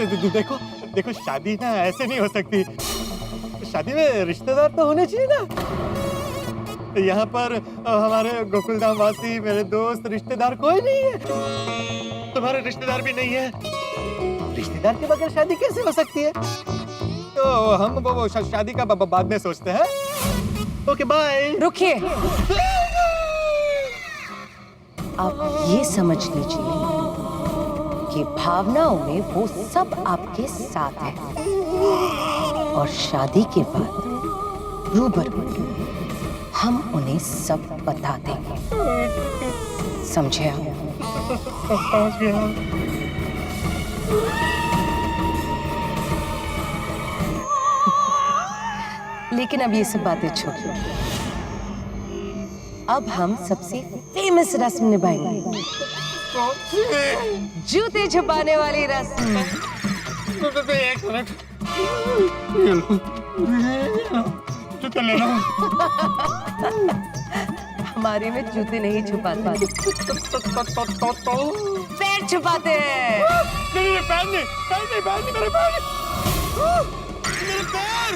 देखो देखो, शादी ना ऐसे नहीं हो सकती। शादी में रिश्तेदार तो होने चाहिए ना। यहाँ पर हमारे गोकुलधाम वासी, मेरे दोस्त, रिश्तेदार कोई नहीं है। तुम्हारे रिश्तेदार भी नहीं है। रिश्तेदार के बगैर शादी कैसे हो सकती है? तो हम वो शादी का बाद में सोचते हैं। Okay bye. रुकिए, आप ये समझ लीजिए कि भावनाओं में वो सब आपके साथ है और शादी के बाद रूबरू हम उन्हें सब बता देंगे। समझे आप? लेकिन अब ये सब बातें छोड़िए। अब हम सबसे फेमस रस्म निभाएंगे, जूते छुपाने वाली रस्म। एक मिनट, जूते ले लो। हमारे में जूते नहीं छुपाते, पैर छुपाते हैं। नहीं, पैर नहीं, पैर नहीं, पैर नहीं, मेरे पैर नहीं। मेरे पैर,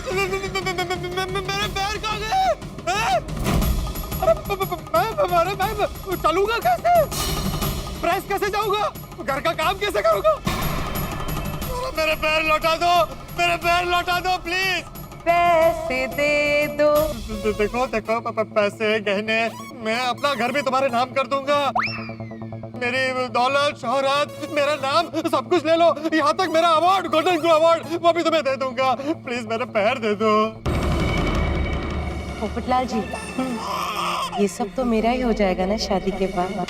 मेरे पैर कहाँ गए? अरे मैं चलूंगा कैसे? प्रेस कैसे जाऊंगा? घर का काम कैसे करूंगा? मेरे पैर लौटा दो, मेरे पैर लौटा दो प्लीज। पैसे दे दो। देखो देखो, पैसे, गहने, मैं अपना घर भी तुम्हारे नाम कर दूंगा। मेरी दौलत, शोहरत, मेरा नाम, सब कुछ ले लो। यहाँ तक मेरा अवार्ड, गोल्डन ग्लोब अवार्ड, वो भी तुम्हें दे दूंगा। प्लीज मेरे पैर दे दो। पोपटलाल जी, ये सब तो मेरा ही हो जाएगा ना शादी के बाद।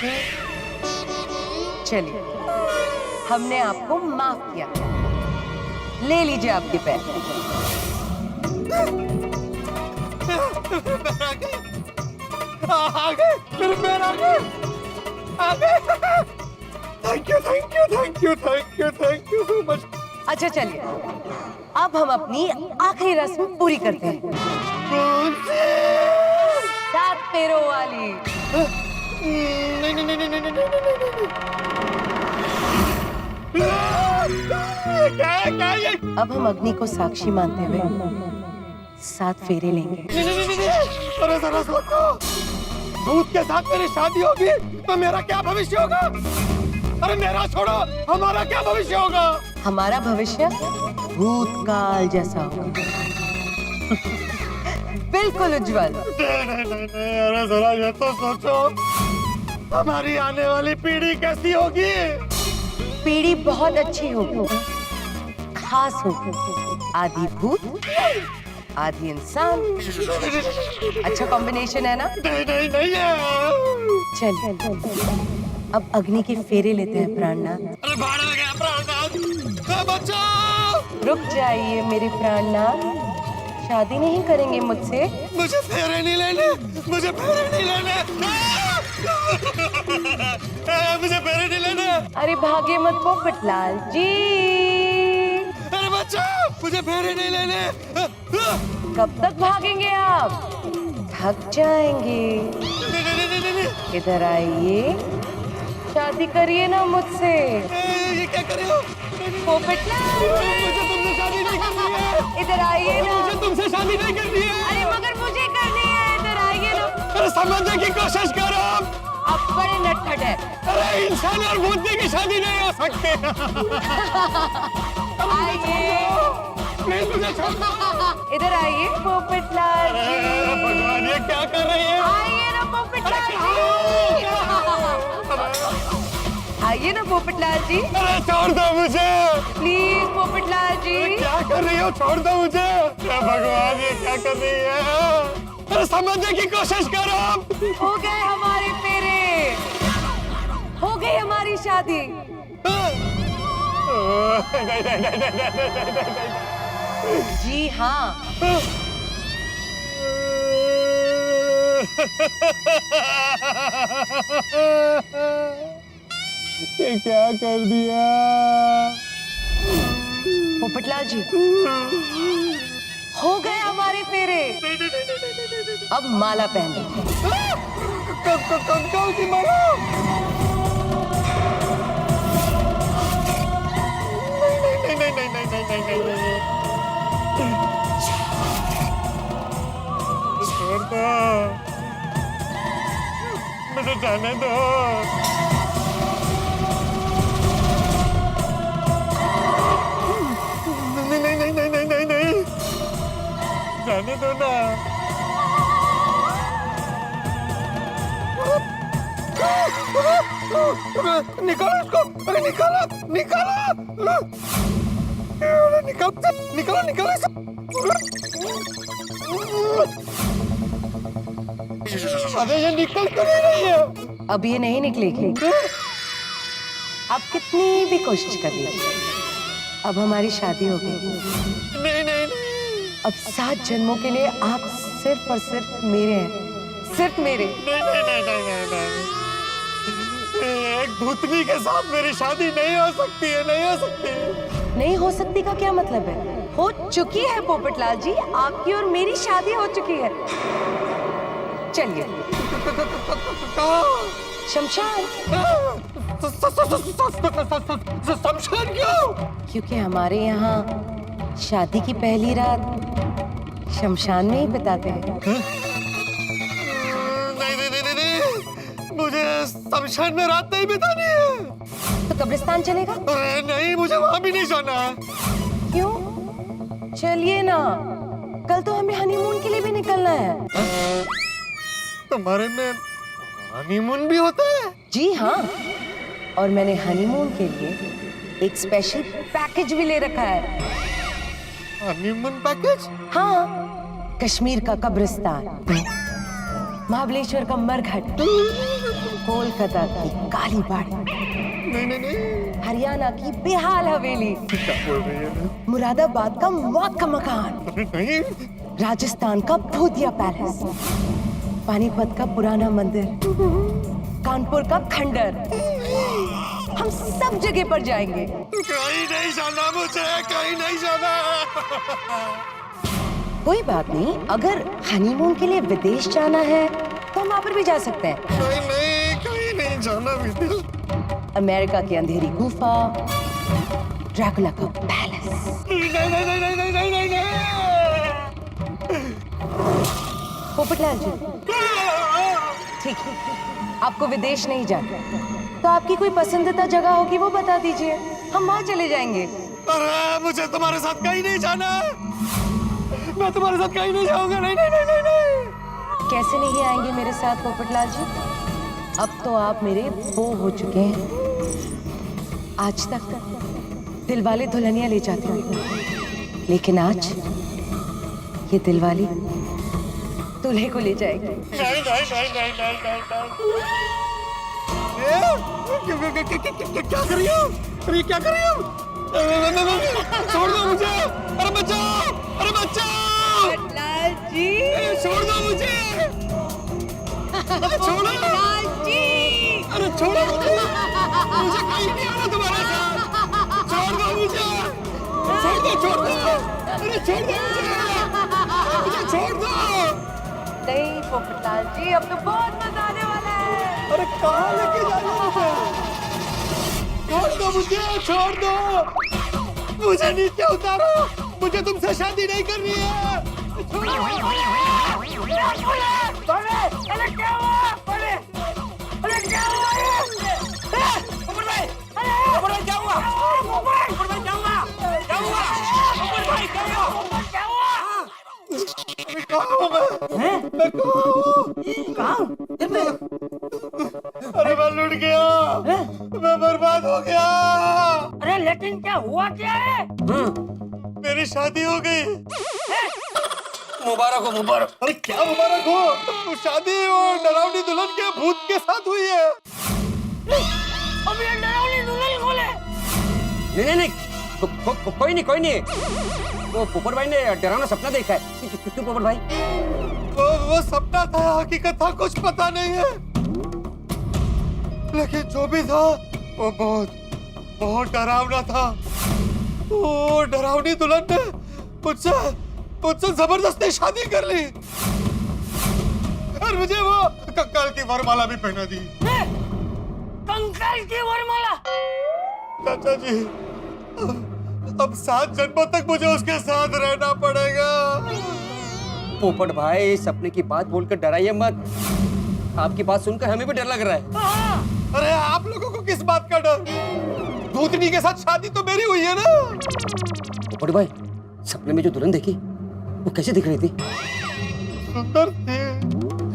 चलिए, हमने आपको माफ किया, ले लीजिए आपके पैर। आ गए, मेरे पैर आ गए, आ गए। Thank you, thank you, thank you, thank you, thank you so much. अच्छा चलिए, अब हम अपनी आखिरी रस्म पूरी करते हैं। कौन सी? 7 पैरों वाली। नहीं नहीं नहीं नहीं नहीं नहीं नहीं। क्या क्या ये? अब हम अग्नि को साक्षी मानते हुए 7 फेरे लेंगे। नहीं। अरे जरा सोचो, भूत के साथ मेरी शादी होगी तो मेरा क्या भविष्य होगा? अरे मेरा छोड़ो, हमारा क्या भविष्य होगा? हमारा भविष्य भूतकाल जैसा होगा। बिल्कुल उज्जवल। नहीं, अरे जरा ये तो सोचो, हमारी आने वाली पीढ़ी कैसी होगी? पीढ़ी बहुत अच्छी होगी, खास होगी। आधी भूत, आधी इंसान। अच्छा कॉम्बिनेशन है ना? नहीं है। चल, अब अग्नि के फेरे लेते हैं प्राणनाथ। अरे भाड़ में गया प्राणनाथ, बचाओ। रुक जाइए मेरे प्राणनाथ, शादी नहीं करेंगे मुझसे? मुझे फेरे नहीं लेने, मुझे फेरे नहीं लेने। मुझे फेरे नहीं लेने। अरे भागे मत पोपटलाल जी। अरे बचाओ, मुझे फेरे नहीं लेने। कब तक भागेंगे आप? थक जाएंगे। नहीं। इधर आइए, शादी करिए ना मुझसे। ये क्या कर रहे हो? पोपटलाल, मुझे तुमसे शादी नहीं करनी है। इधर आइए ना। मुझे तुमसे शादी नहीं करनी है। अरे मगर मुझे करनी है, इधर आइए ना। अरे समझने की कोशिश करो। आप बड़े नटखट है। अरे इंसान और भूतनी की शादी नहीं हो सकती। आइए, प्लीज मुझे छोड़ दो। इधर आइए पोपटलाल जी। भगवान, ये क्या कर रही है? आइए ना पोपटलाल जी। आइए ना पोपटलाल जी। अरे छोड़ दो मुझे। प्लीज पोपटलाल जी। क्या कर रही हो? छोड़ दो मुझे। भगवान, ये क्या कर रही है? अरे समझने की कोशिश करो। हो गए हमारे फेरे, हो गई हमारी शादी। जी हाँ। ये क्या कर दिया? पोपटलाल जी, हो गए हमारे फेरे। अब माला पहन लीजिए। कौन सी माला? छोड़ दो, मुझे जाने दो। नहीं नहीं नहीं नहीं नहीं नहीं नहीं, जाने दो ना। निकालो इसको, अरे निकालो निकालो, निकालो निकालो निकालो इसे। अरे ये निकल क्यों नहीं रही है? अब ये नहीं निकलेगी। आप कितनी भी कोशिश कर लीजिए, अब हमारी शादी हो गई। नहीं नहीं नहीं, अब 7 जन्मों के लिए आप सिर्फ और सिर्फ मेरे हैं, सिर्फ मेरे। नहीं नहीं नहीं नहीं नहीं नहीं, एक भूतनी के साथ मेरी शादी नहीं हो सकती है, नहीं हो सकती। नहीं हो सकती का क्या मतलब है? हो चुकी है पोपटलाल जी, आपकी और मेरी शादी हो चुकी है। चलिए शमशान। शमशान क्यों? क्योंकि हमारे यहाँ शादी की पहली रात शमशान में ही बिताते हैं। नहीं नहीं नहीं नहीं, मुझे शमशान में रात नहीं बितानी है। तो कब्रिस्तान चलेगा? अरे नहीं, मुझे वहाँ भी नहीं जाना है। क्यों? चलिए ना, कल तो हमें हनीमून के लिए भी निकलना है। तुम्हारे में हनीमून भी होता है? जी हाँ, और मैंने हनीमून के लिए एक स्पेशल पैकेज भी ले रखा है। Honeymoon package? हाँ, कश्मीर का कब्रिस्तान, महाबलेश्वर का मरघट, कोलकाता की काली बाड़ी, नहीं नहीं नहीं, हरियाणा की बेहाल हवेली, क्या बोल रही है? मुरादाबाद का मौत का मकान, अरे नहीं, राजस्थान का भूतिया पैलेस, पानीपत का पुराना मंदिर, कानपुर का खंडर। हम सब जगह पर जाएंगे। कहीं नहीं जाना मुझे, कहीं नहीं जाना। कोई बात नहीं, अगर हनीमून के लिए विदेश जाना है तो हम वहाँ पर भी जा सकते हैं। नहीं नहीं, कहीं नहीं जाना विदेश। अमेरिका की अंधेरी गुफा, ड्रैकुला का पैलेस। नहीं नहीं नहीं नहीं नहीं नहीं नहीं नहीं। पोपटलाल जी, ठीक है, आपको विदेश नहीं जाना तो आपकी कोई पसंदीदा जगह होगी वो बता दीजिए, हम वहाँ चले जाएंगे। अरे मुझे तुम्हारे साथ कहीं नहीं जाना, मैं तुम्हारे साथ कहीं नहीं जाऊंगा। नहीं नहीं नहीं नहीं नहीं। कैसे नहीं आएंगे मेरे साथ पोपटलाल जी? अब तो आप मेरे वो हो चुके हैं। आज तक दिलवाले दुल्हनिया ले जाते हैं, लेकिन आज ये दिलवाली दूल्हे को ले जाएगी। नहीं नहीं नहीं नहीं नहीं नहीं नहीं। क्या कर रही हो? अरे क्या कर रही हो? छोड़ दो मुझे, अरे बचाओ, अरे बचाओ पोपटलाल जी, छोड़ दो मुझे, अरे छोड़ो जी, अरे छोड़ो मुझे, मुझे कहीं नहीं आना तुम्हारे साथ। छोड़ दो मुझे, छोड़ दो, छोड़ दो, अरे छोड़ दो मुझे छोड़ दो। नहीं पोपटलाल जी, अब तो बहुत मजा आने वाला है। अरे कहाँ लेके जा रहे हो मुझे? छोड़ दो मुझे, छोड़ दो मुझे, नीचे उतारो, मुझे तुमसे शादी नहीं करनी है। छोड़ो। अरे क्या हुआ? अरे क्या हुआ? ऊपर भाई क्या हुआ? ऊपर भाई क्या हुआ? क्या हुआ? ऊपर भाई क्या हुआ? क्या हुआ? कहाँ हूँ मैं कहाँ हूँ? अरे मैं लुट गया, मैं बर्बाद हो गया। अरे लेकिन क्या हुआ क्या है? मेरी शादी हो गई। मुबारक हो, मुबारक। अरे क्या मुबारक हो? तो शादी वो डरावनी दुल्हन के भूत के साथ हुई है। अब ये डरावनी दुल्हन कौन है? नहीं, कोई नहीं। वो पोपट भाई ने डरावना सपना देखा है। क्यों पोपट भाई? वो सपना था, हकीकत था, कुछ पता नहीं है। लेकिन जो भी था वो बहुत डरावना था। वो डरावनी दुल्हन ने मुझसे जबरदस्ती शादी कर ली और मुझे वो कंकाल की वरमाला भी पहना दी। कंकाल की वरमाला? चाचा जी, अब 7 जन्मों तक मुझे उसके साथ रहना पड़ेगा। पोपट भाई सपने की बात बोलकर डराइए मत। आपकी बात सुनकर हमें भी डर लग रहा है। अरे आप लोगों को किस बात का डर? भूतनी के साथ शादी तो मेरी हुई है ना। पोपट भाई सपने में जो दुल्हन देखी वो कैसे दिख रही थी? सुंदर थे।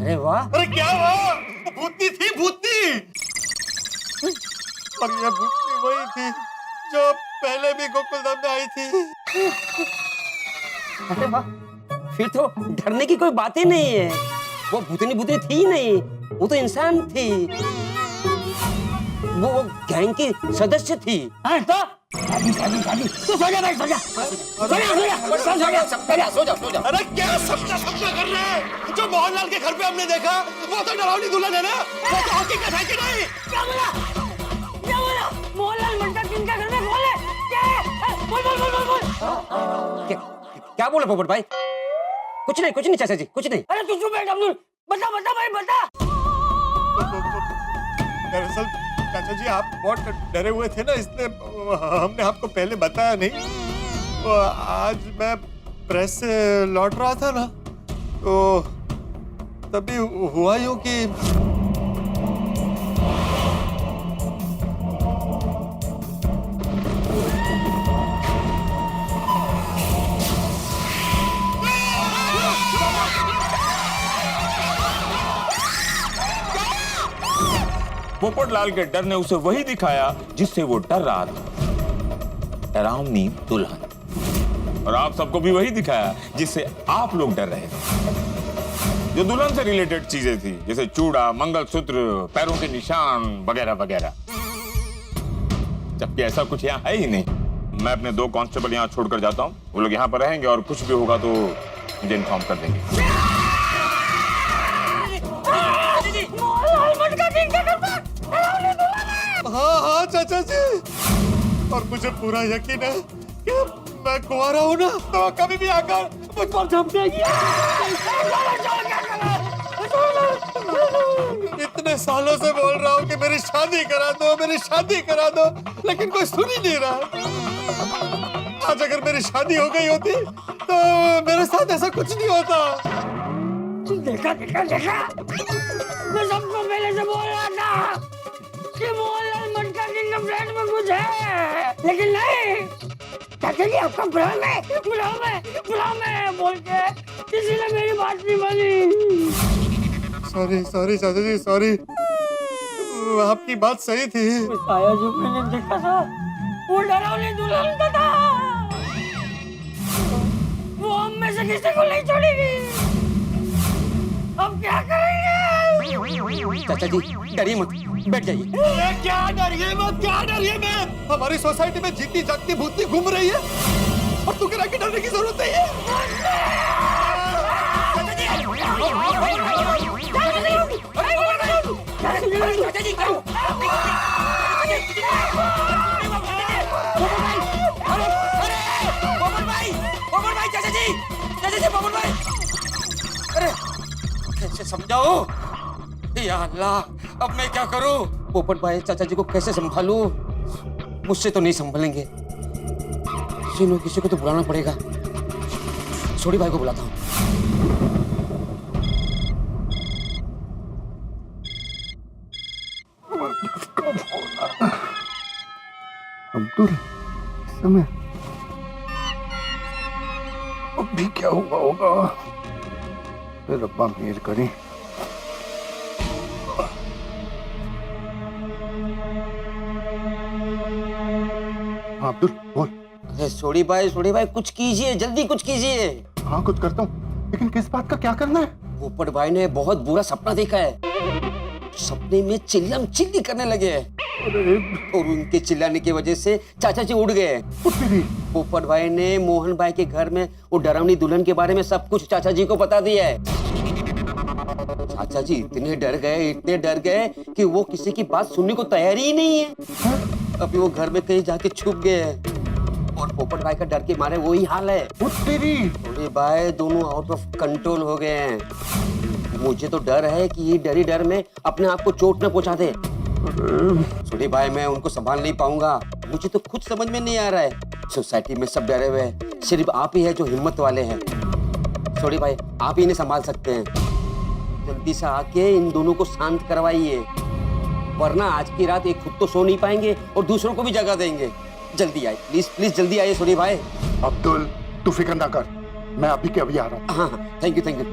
अरे वाह। अरे क्या हुआ? भूतनी थी, भूतनी। और ये भूतनी वही थी जो पहले भी गोकुलधाम में आई थी। अरे वाह, फिर तो डरने की कोई बात ही नहीं है। वो भूतनी भूतनी थी ही नहीं, वो तो इंसान थी। वो गैंग की सदस्य थी। हाँ तो तू सो जा भाई, सो जा। सो जा। अरे क्या सपना कर रहे हैं? जो मोहनलाल के घर पे हमने देखा वो तो डरावनी दुल्हन है ना? वो तो हकीकत है कि नहीं? क्या बोला? मोहनलाल मंटा किंग का घर में कौन है? क्या है? बोल। क्या बोले पोपट भाई? कुछ नहीं चाचा जी, कुछ नहीं। अरे तू चुप बैठ अब्दुल। बता भाई बता। दरअसल चाचा जी आप बहुत डरे हुए थे ना, इसलिए हमने आपको पहले बताया नहीं। तो आज मैं प्रेस से लौट रहा था ना, तो तभी हुआ यूं कि पोपटलाल के डर ने उसे वही दिखाया जिससे वो डर रहा था, डरावनी दुल्हन। और आप सबको भी वही दिखाया जिससे आप लोग डर रहे थे। जो दुल्हन से रिलेटेड चीजें थी, जैसे चूड़ा, मंगलसूत्र, पैरों के निशान वगैरह वगैरह। जबकि ऐसा कुछ यहाँ है ही नहीं। मैं अपने 2 कांस्टेबल यहाँ छोड़कर जाता हूँ, वो लोग यहाँ पर रहेंगे और कुछ भी होगा तो मुझे इन्फॉर्म कर देंगे। हाँ चाचा जी, और मुझे पूरा यकीन है कि मैं कुंवारा हूँ ना, तो कभी भी आकर मुझ पर झपट जाएगी। इतने सालों से बोल रहा हूँ कि मेरी शादी करा दो, लेकिन कोई सुन ही नहीं रहा। आज अगर मेरी शादी हो गई होती तो मेरे साथ ऐसा कुछ नहीं होता। देखा मैं सबको पहले से बोल रहा था कि मोहनलाल मंटा किंग के फ्लैट में कुछ है, लेकिन नहीं। चाचा जी आपका भ्रम है बोल के किसी ने मेरी बात नहीं मानी। सॉरी चाचा जी, सॉरी। आपकी बात सही थी। आया जो मैंने देखा था वो डरावनी दुल्हन का था। वो हम में से किसी को नहीं छोड़ेगी। अब क्या करेंगे? चाचा जी डरिए मत, बैठ जाइए। क्या डरिए मत? हमारी सोसाइटी में जीती जागती भूतनी घूम रही है और तू कह रहा है कि डरने की जरूरत नहीं है। अरे कैसे समझाओ या अल्लाह, अब मैं क्या करूं? पोपट भाई चाचा जी को कैसे संभालूं? मुझसे तो नहीं संभलेंगे। किसी को तो बुलाना पड़ेगा। छोड़ी भाई को बुलाता हूँ। अब्दुल, इस समय अब भी क्या हुआ होगा? फिर रब्बा मेहर करें। हाँ अब्दुल बोल। अरे सोड़ी भाई कुछ कीजिए, जल्दी कुछ कीजिए। हाँ कुछ करता हूँ, लेकिन किस बात का क्या करना है? पोपट भाई ने बहुत बुरा सपना देखा है। सपने में चिल्लम चिल्ली करने लगे और उनके चिल्लाने की वजह से चाचा जी उड़ गए। पोपट भाई ने मोहन भाई के घर में वो डरावनी दुल्हन के बारे में सब कुछ चाचा जी को बता दिया है। चाचा जी इतने डर गए कि वो किसी की बात सुनने को तैयार ही नहीं है। अभी वो घर में कहीं जाके छुप गए हैं और पोपट भाई का डर के मारे वही हाल है। अरे भाई दोनों आउट ऑफ कंट्रोल हो गए हैं। मुझे तो डर है कि ये डर में अपने आप को चोट न पहुंचा दे। छोटे भाई मैं उनको संभाल नहीं पाऊंगा। मुझे तो खुद समझ में नहीं आ रहा है सोसाइटी में सब डरे हुए हैं, सिर्फ आप ही है जो हिम्मत वाले हैं। छोड़ी भाई, आप ही इन्हें संभाल सकते हैं। जल्दी से आके इन दोनों को शांत करवाइए, वरना आज की रात एक खुद तो सो नहीं पाएंगे और दूसरों को भी जगा देंगे। जल्दी आए प्लीज, प्लीज जल्दी आइए छोड़ी भाई। अब्दुल, तू फिक्र ना कर, मैं अभी के अभी आ रहा हूँ। हाँ, थैंक यू थैंक यू।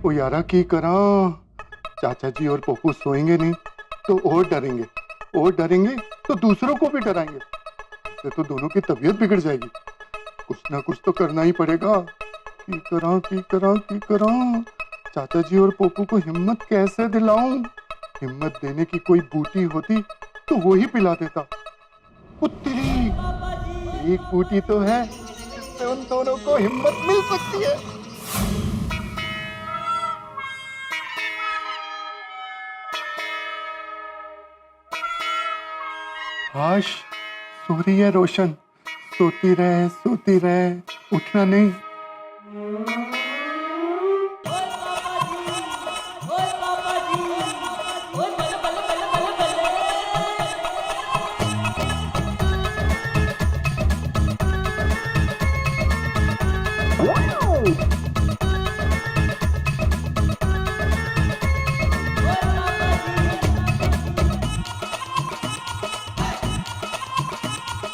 ओ यारा की करा, चाचा जी और पप्पू सोएंगे नहीं तो और डरेंगे तो दूसरों को भी डराएंगे, तो दोनों की तबीयत बिगड़ जाएगी। कुछ ना कुछ तो करना ही पड़ेगा। की करा चाचा जी और पप्पू को हिम्मत कैसे दिलाऊं? हिम्मत देने की कोई बूटी होती तो वो ही पिला देता। पुत्री, एक बूटी तो है जिससे उन दोनों को हिम्मत मिल सकती है। हाश, सो रही है रोशन, सोती रहे, उठना नहीं।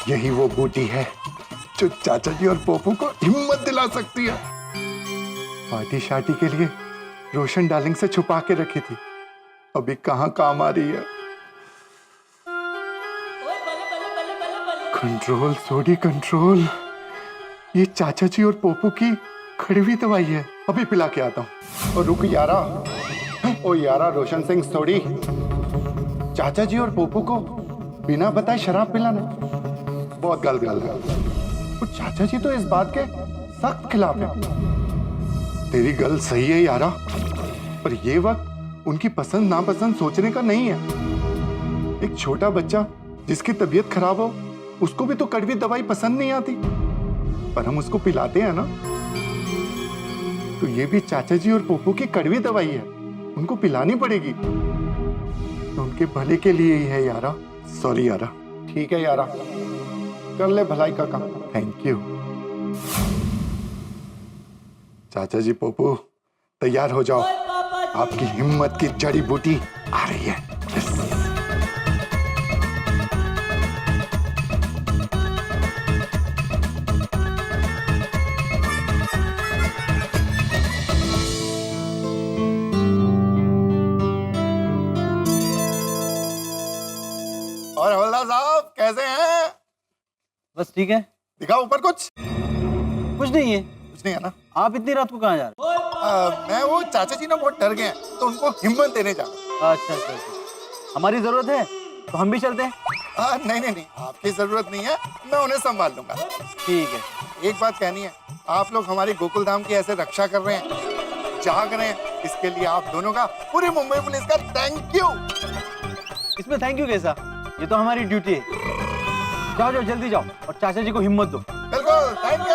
यही वो बूटी है जो चाचा जी और पोपू को हिम्मत दिला सकती है। पार्टी शार्टी के लिए रोशन डार्लिंग से छुपा के रखी थी, अभी कहाँ काम आ रही है। कंट्रोल सोडी कंट्रोल, ये चाचा जी और पोपू की कड़वी दवाई है, अभी पिला के आता हूँ। और रुक यारा, ओ यारा रोशन सिंह सोडी, चाचा जी और पोपू को बिना बताए शराब पिलाना बहुत गलत है। और चाचा जी तो इस बात के सख्त खिलाफ है। तेरी गल सही है यारा, पर ये वक्त उनकी पसंद नापसंद सोचने का नहीं है। एक छोटा बच्चा जिसकी तबीयत खराब हो, उसको भी तो कड़वी दवाई पसंद नहीं आती, पर हम उसको पिलाते हैं ना। तो ये भी चाचा जी और पोपू की कड़वी दवाई है, उनको पिलानी पड़ेगी। तो उनके भले के लिए ही है यारा। सॉरी यारा। ठीक है यारा, कर ले भलाई का काम। Thank you. चाचा जी पोपू तैयार हो जाओ, आपकी हिम्मत की जड़ी बूटी आ रही है। और हवलदार साहब कैसे हैं? बस ठीक है। दिखाओ ऊपर कुछ। कुछ नहीं है। कुछ नहीं है ना? आप इतनी रात को कहाँ जा रहे मैं वो चाचा जी ना बहुत डर गए हैं, तो उनको हिम्मत देने जा रहा हूं। अच्छा, हमारी जरूरत है तो हम भी चलते हैं। नहीं, आपकी जरूरत नहीं है, मैं उन्हें संभाल लूंगा। ठीक है। एक बात कहनी है, आप लोग हमारी गोकुल धाम की ऐसे रक्षा कर रहे हैं, जाग रहे हैं, इसके लिए आप दोनों का, पूरी मुंबई पुलिस का थैंक यू। इसमें थैंक यू कैसा, ये तो हमारी ड्यूटी है। जाओ जल्दी जाओ और चाचा जी को हिम्मत दो। बिल्कुल, थैंक यू।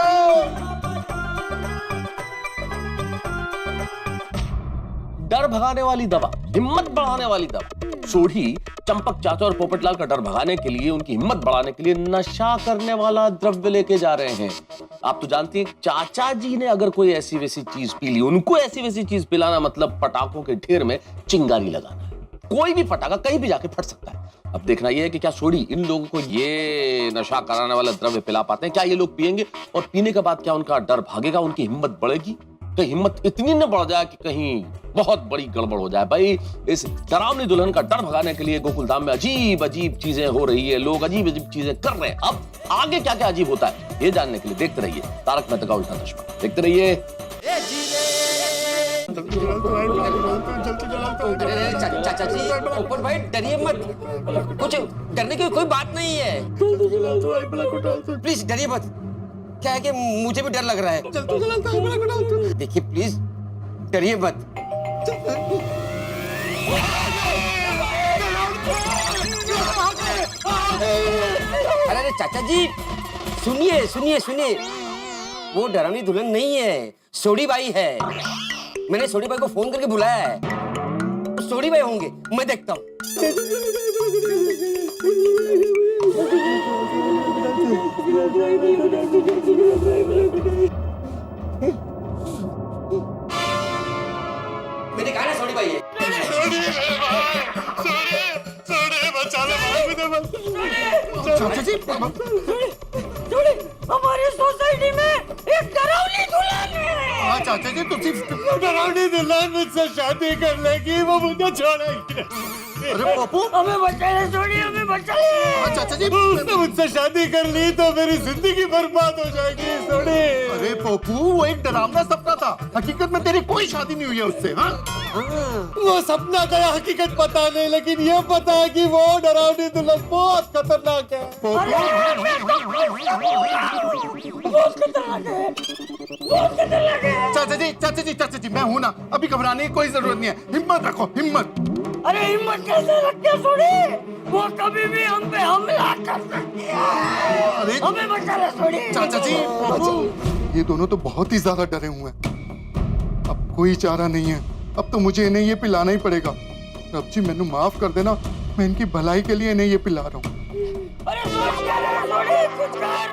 डर भगाने वाली दवा, हिम्मत बढ़ाने वाली दवा। सोढ़ी चंपक चाचा और पोपटलाल का डर भगाने के लिए, उनकी हिम्मत बढ़ाने के लिए नशा करने वाला द्रव्य लेके जा रहे हैं। आप तो जानती हैं, चाचा जी ने अगर कोई ऐसी वैसी चीज पी ली, उनको ऐसी वैसी चीज पिलाना मतलब पटाखों के ढेर में चिंगारी लगाना। कोई भी पटाखा कहीं भी जाके फट सकता है। अब देखना यह है कि क्या सोढ़ी इन लोगों को ये नशा कराने वाला द्रव्य पिला पाते हैं? क्या ये लोग पिएंगे और पीने के बाद क्या उनका डर भागेगा, उनकी हिम्मत बढ़ेगी? तो हिम्मत इतनी न बढ़ जाए कि कहीं बहुत बड़ी गड़बड़ हो जाए। भाई, इस डरावनी दुल्हन का डर भगाने के लिए गोकुलधाम में अजीब अजीब चीजें हो रही है, लोग अजीब अजीब चीजें कर रहे हैं। अब आगे क्या क्या अजीब होता है, ये जानने के लिए देखते रहिए तारक मेहता का उल्टा चश्मा। देखते रहिए। चाचा जी, ऊपर भाई डरिए मत, कुछ डरने की कोई बात नहीं है। प्लीज डरिए मत। क्या है कि मुझे भी डर लग रहा है। देखिए प्लीज डरिए मत। अरे चाचा जी, सुनिए, वो डरावनी दुल्हन नहीं है, सोढ़ी बाई है। मैंने सोढ़ी बाई को फोन करके बुलाया है, सोढ़ी बाई होंगे, मैं देखता हूँ। मैंने कहा ना सोनी भाई है। चाचा जी थोड़ी हमारी सोसाइटी में एक डरावनी दुल्हन है। हाँ चाचा जी तुम डरावनी दुल्हन मुझसे शादी कर लेगी, वो मुझे छोड़ेगी। अरे पप्पू हमें बचा ले सोनी, हमें बचा ले। हाँ चाचा जी उसने मुझसे शादी कर ली तो मेरी जिंदगी बर्बाद हो जाएगी सोनी। अरे पप्पू वो एक डरावना सपना था, हकीकत में तेरी कोई शादी नहीं हुई है उससे। हाँ वो सपना का हकीकत पता नहीं, लेकिन ये पता है कि वो डरावनी दुल्हन बहुत खतरनाक है। चाचा जी मैं हूँ ना, अभी घबराने की कोई जरूरत नहीं है। हिम्मत रखो, हिम्मत। अरे हिम्मत कैसे रखते सोनी, वो कभी भी हम पे हमला कर सकती है। अरे हमें बचा ले सोनी। चाचा जी पप्पू ये दोनों तो बहुत ही ज्यादा डरे हुए हैं। अब कोई चारा नहीं है, अब तो मुझे इन्हें ये पिलाना ही पड़ेगा। रब जी मैंने माफ कर देना, मैं इनकी भलाई के लिए इन्हें ये पिला रहा हूँ। अरे सोच क्या रहा है सोनी, कुछ कर।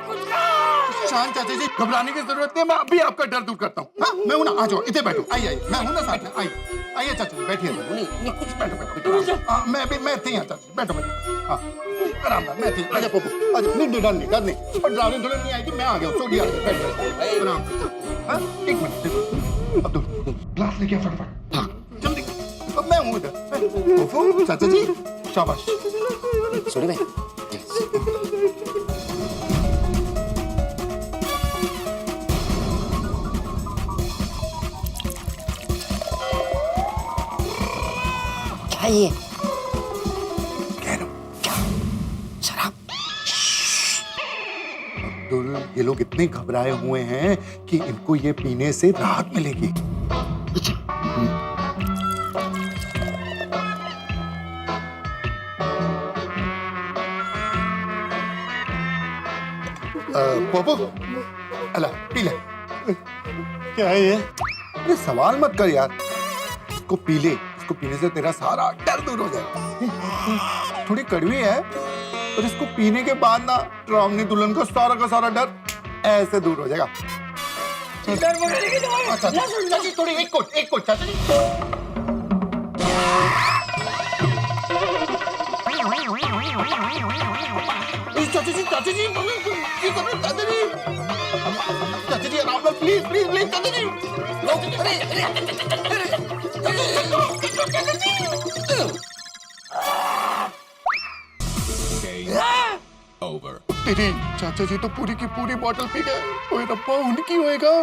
शांत चाचा जी, घबराने की जरूरत नहीं है, मैं अभी आपका डर दूर करता हूँ। हाँ मैं हूँ ना, आ जाओ इधर बैठो। आइए मैं हूँ ना साथ में, आइए चाचा जी बैठिए। नहीं कुछ बैठो। मैं थी चाचा जी, बैठो। हाँ आराम से मैं थी। आजा पप्पू आजा, नहीं डर नहीं। और डरावनी दुल्हन नहीं आएगी, मैं आ गया हूँ। सोडी आ गई, बैठ आराम से। हाँ एक मिनट अब ग्लास लेके फटाफट। हाँ जल्दी, अब मैं हूँ इधर। पप्पू चाचा जी शाबाश। सोनी भाई क्या ये? शराब? अब्दुल ये लोग इतने घबराए हुए हैं कि इनको ये पीने से राहत मिलेगी। पोपो अला पी ले। क्या है ये? अरे सवाल मत कर यार, इसको पी ले। इसको पीने से तेरा सारा डर दूर हो जाएगा। थोड़ी कड़वी है और इसको पीने के बाद ना डरावनी दुल्हन का सारा डर ऐसे दूर हो जाएगा। चाचा जी थोड़ी एक कोट चाचा जी। चाचा जी आराम से प्लीज चाचा जी। तेरी चाचा जी तो पूरी की पूरी बोतल पी गए। ओए रब्बा उनकी होएगा।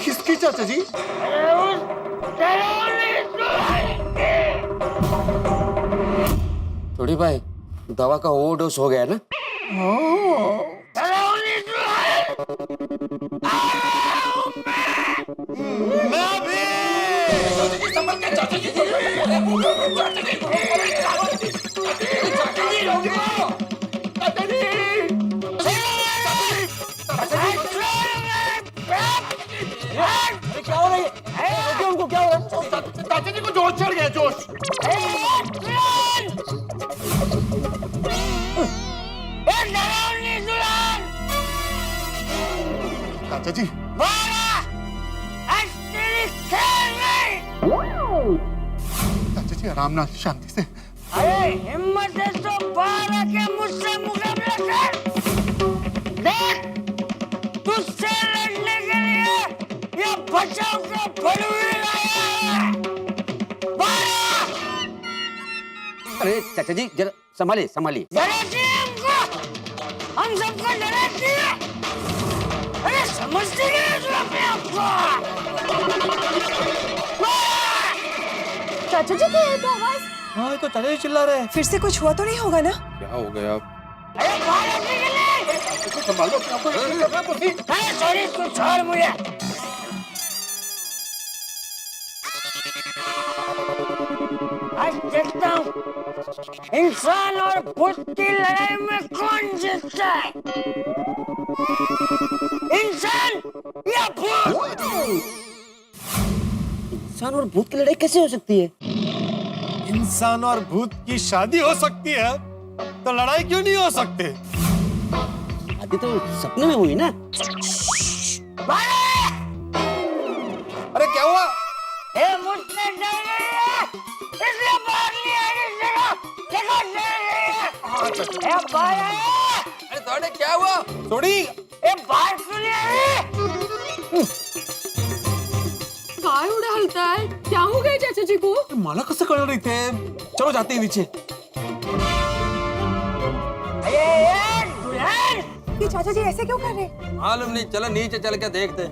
किसकी चाचा जी? थोड़ी भाई दवा का ओवरडोज हो गया ना। क्या हो रही है? उनको क्या हो रहा है? चाचा जी को जोश चढ़ गया, जोश। चाचा जी चाचा जी आराम ना, शांति से। अरे हिम्मत है तो बाहर आके मुझसे मुकाबला कर। देख तुझसे लड़ने के लिए ये बचाव का बलवीर आया है। बाहर अरे चाचा जी जरा संभालिए। डराती है हमको, हम सबको डराती है। अरे समझते नहीं जो अपने आप को। चाचा जी क्या है तो आवाज? हाँ, ये तो चाचा जी चिल्ला रहे हैं। फिर से कुछ हुआ तो नहीं होगा ना? क्या हो गया? अरे बाहर निकले। संभालो अपने आप को, ये करना तो ठीक। अरे सॉरी, तू छोड़ मुझे। आज देखता हूँ इंसान और भूत की लड़ाई में कौन जीतता है, इंसान या भूत। इंसान और भूत की लड़ाई कैसे हो सकती है? इंसान और भूत की शादी हो सकती है, तो लड़ाई क्यों नहीं हो सकती? शादी तो सपने में हुई ना। अरे क्या हुआ? ये मुझसे डर गई है, इसलिए बाहर नहीं आ रही। देखो डर गई है। ये बाहर आए। अरे थोड़े क्या हुआ? थोड़ी ये बाहर क्यों नहीं आ रही? काय उड़ा हलता है? क्या हो गया चाचा जी को? मला कसं कळलं रे इथे? चलो जाते हैं नीचे. ये दुल्हन। ये चाचा जी ऐसे क्यों कर रहे? मालूम नहीं, चलो नीचे चल के देखते।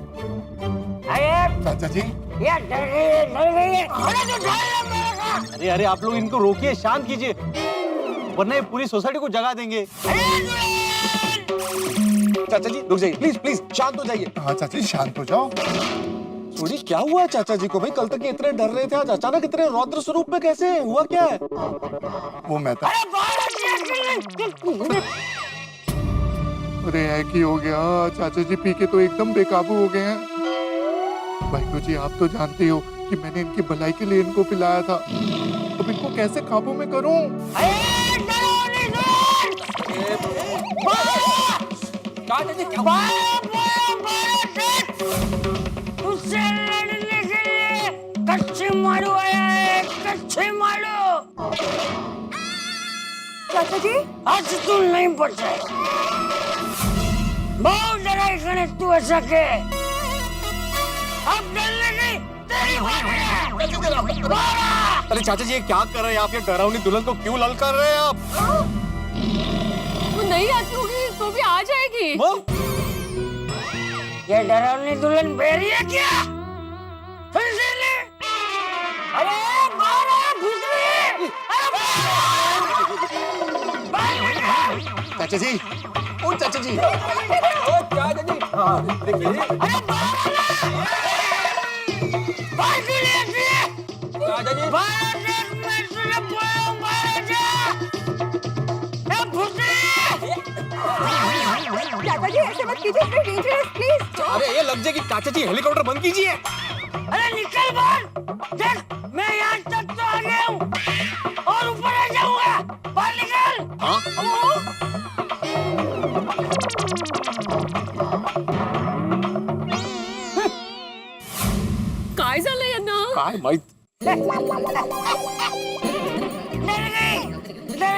अरे चाचा जी ये डर गई है। अरे तो ढाल ले मेरे को। अरे अरे आप लोग इनको रोकिए, शांत कीजिए, वरना ये पूरी सोसाइटी को जगा देंगे. अरे दुल्हन। चाचा जी रुक जाइए, प्लीज प्लीज शांत हो जाइए। हाँ चाचा जी शांत हो जाओ। थोड़ी क्या हुआ चाचा जी को? भाई कल तक ये इतने डर रहे थे, आज अचानक इतने रौद्र स्वरूप में कैसे? हुआ क्या है? वो मैं था। अरे बाहर आके। अरे है कि हो गया, चाचा जी पी के तो एकदम बेकाबू हो गए हैं। भाई जी आप तो जानते हो कि मैंने इनकी भलाई के लिए इनको पिलाया था, अब इनको कैसे काबू में करूं? अरे डरो नहीं दुल्हन। उससे लड़ने के लिए कच्ची मारू आया है, कच्ची मारू। चाचा जी आज तू नहीं बचे। बहुत डराई करे तू ऐसा के। अब डरने की तेरी बारी है। अरे चाचा जी ये क्या कर रहे हैं आप? ये डरावनी दुल्हन को क्यों ललकार रहे हैं आप? वो नहीं आती होगी तो भी आ जाएगी। वो ये डरावनी दुल्हन बेरी है क्या? फिर से ले। अरे बाहर आ भूतनी। अरे बाहर। चाचा जी, ओ चाचा जी, ओ चाचा जी, हाँ देखिए। अरे बाहर क्यों नहीं आती है? चाचा जी बाहर देख, मैं तुझे बोला हूँ बाहर जा। ए भूतनी। चाचा जी ऐसे मत कीजिए, इट्स डेंजरस, प्लीज। अरे ये लग जाएगी. चाचा जी हेलीकॉप्टर बंद कीजिए. अरे निकल बाहर। देख मैं यहाँ तक तो आ गया हूँ और ऊपर आ जाऊंगा। बाहर निकल। काय झालंय यांना? काय माहित? डर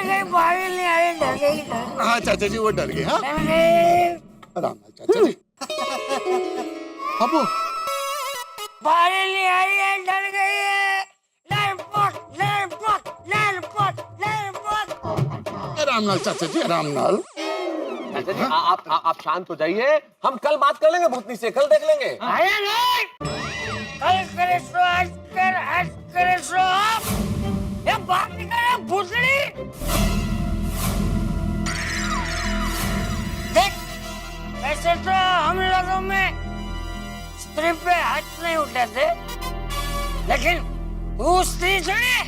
गई बाहर नहीं आ रही। डर गई हाँ चाचा जी वो डर गए. हाँ डर गई। आराम से चाचा जी. अब वो बाहर नहीं आ रही है। डर गई है। लड़पट लड़पट लड़पट लड़पट। आराम नाल चाचा जी, आराम नाल. चाचा जी आप शांत हो जाइए, हम कल बात कर लेंगे भूतनी से, कल देख लेंगे। अरे नहीं, कल करे सो आज करे सो आप। ये बात नहीं कर रहा भूतनी। देख वैसे तो हम लोगों में स्त्री पे हाथ नहीं उठाते, लेकिन तू स्त्री थोड़ी है।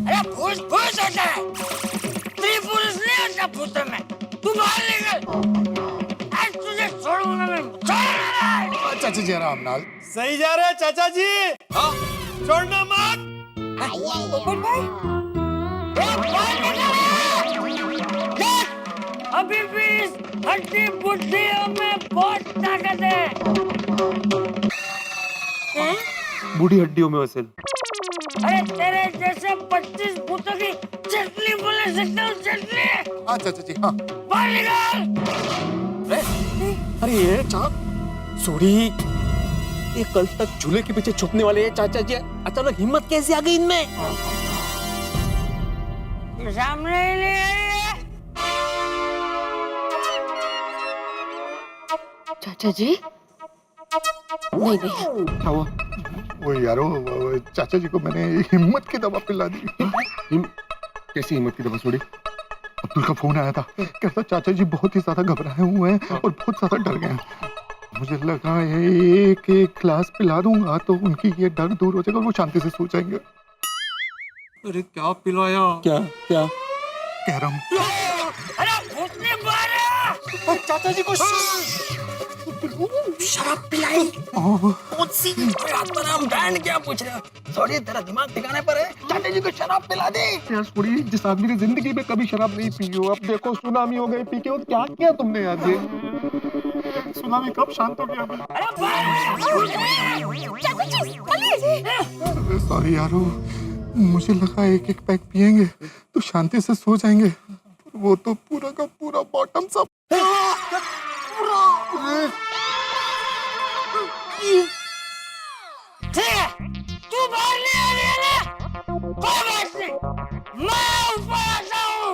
अरे भूत भूत होता है, स्त्री पुरुष नहीं होता भूतों में। तू बाहर निकल। आज तुझे छोड़ूंगा मैं। चाचा जी आराम नाल. सही जा रहे हैं चाचा जी. हाँ छोड़ना मत. पोपट भाई अभी भी इस हड्डी बुड्ढियों में बहुत ताकत है। बूढ़ी हड्डियों में असेल. अरे तेरे जैसे 25 भूतों की चटनी बोले सकता हूँ, चटनी। हाँ चाचा जी, हाँ. बाहर निकल। अरे ये चाप सोड़ी, ये कल तक झूले के पीछे छुपने वाले हैं चाचा जी, अचानक हिम्मत कैसे आ गई इनमें? सामने ही नहीं आई है। चाचा जी नहीं नहीं क्या हुआ? वो यारो, चाचा जी को मैंने हिम्मत की दवा पिला दी। कैसी हिम्मत की दवा सोड़ी? अब्दुल का फोन आया था, कहता चाचा जी बहुत ही ज्यादा घबराए हुए हैं और बहुत ज्यादा डर गए हैं। मुझे लगा एक गिलास पिला दूंगा तो उनकी ये डर दूर हो जाएगा और वो शांति से सो जाएंगे। अरे क्या पिलाया? क्या क्या कह रहा हूँ चाचा जी को शराब पिलाई। बैंड क्या पूछ रहे हो? सॉरी, तेरा दिमाग ठिकाने पर है। चाचा जी को शराब पिला दे। यार सोड़ी, जिस आदमी ने जिंदगी में कभी शराब नहीं पी हो, अब देखो सुनामी हो गई पी के, क्या किया तुमने आज? सुनामी कब शांत हो गया? सॉरी यारो, मुझे लगा एक पैक पिएंगे तो शांति से सो जाएंगे, वो तो पूरा का पूरा बॉटम सब। तू बाहर नहीं आ रही है ना? कोई बात नहीं, मैं ऊपर आता हूँ।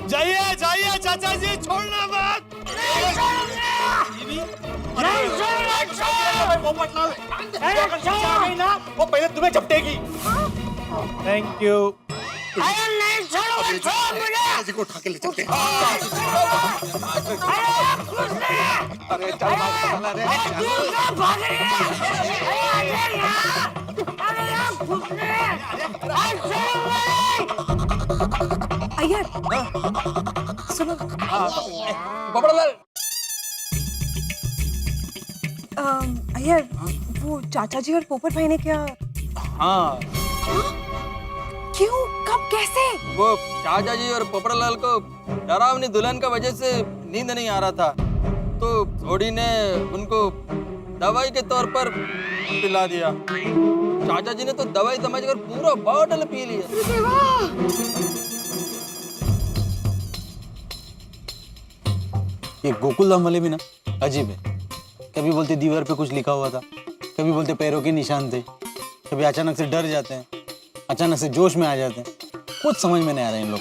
जाइए जाइए चाचा जी, छोड़ना मत। नहीं छोड़ूंगा। ना वो पहले तुम्हें झपटेगी। Thank you. अरे नहीं छोड़ूंगा, छोड़ मुझे। जी को उठा के ले चलते हैं। अरे चल दूर का भाग रही है। अरे यार घुसने। अरे छोड़ूंगा नहीं। अय्यर सुनो, पोपटलाल, अय्यर वो चाचा जी और पोपट भाई ने क्या? हाँ, क्यों, कब, कैसे? वो चाचा जी और पोपटलाल को डरावनी दुल्हन का वजह से नींद नहीं आ रहा था, तो थोड़ी ने उनको दवाई के तौर पर पिला दिया। चाचा जी ने तो दवाई समझकर पूरा बॉटल पी लिया। ये गोकुलधाम वाले भी ना अजीब है। कभी बोलते दीवार पे कुछ लिखा हुआ था, कभी बोलते पैरों के निशान थे, कभी अचानक से डर जाते हैं, अचानक से जोश में आ जाते हैं। कुछ समझ में नहीं आ रहा है इन लोग।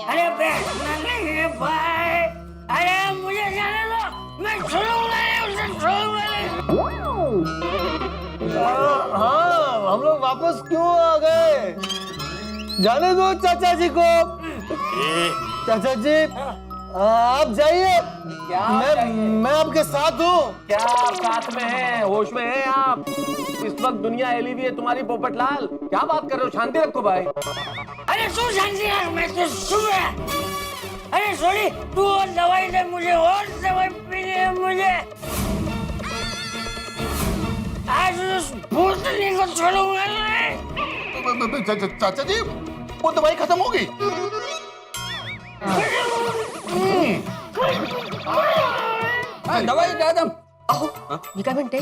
अरे बैठना नहीं है भाई। अरे मुझे जाने दो, मैं छोड़ूंगा नहीं, उसे छोड़ूंगा नहीं। हाँ, हम लोग वापस क्यों आ गए? जाने दो चाचा जी को। चाचा जी आप जाइए, मैं आपके साथ हूँ। क्या आप साथ में हैं? होश में हैं आप? इस वक्त दुनिया हिली हुई है तुम्हारी पोपटलाल। क्या बात कर रहे हो? शांति रखो भाई। अरे तू शांति रख, मैं तो सुन रहा। अरे सॉरी, तू और दवाई दे मुझे, और दवाई पीनी है मुझे। आज उस भूतनी को छोड़ूंगा नहीं। चाचा जी, वो दवाई खत्म हो गई। दवाई खत्म। ये क्या म्हणते?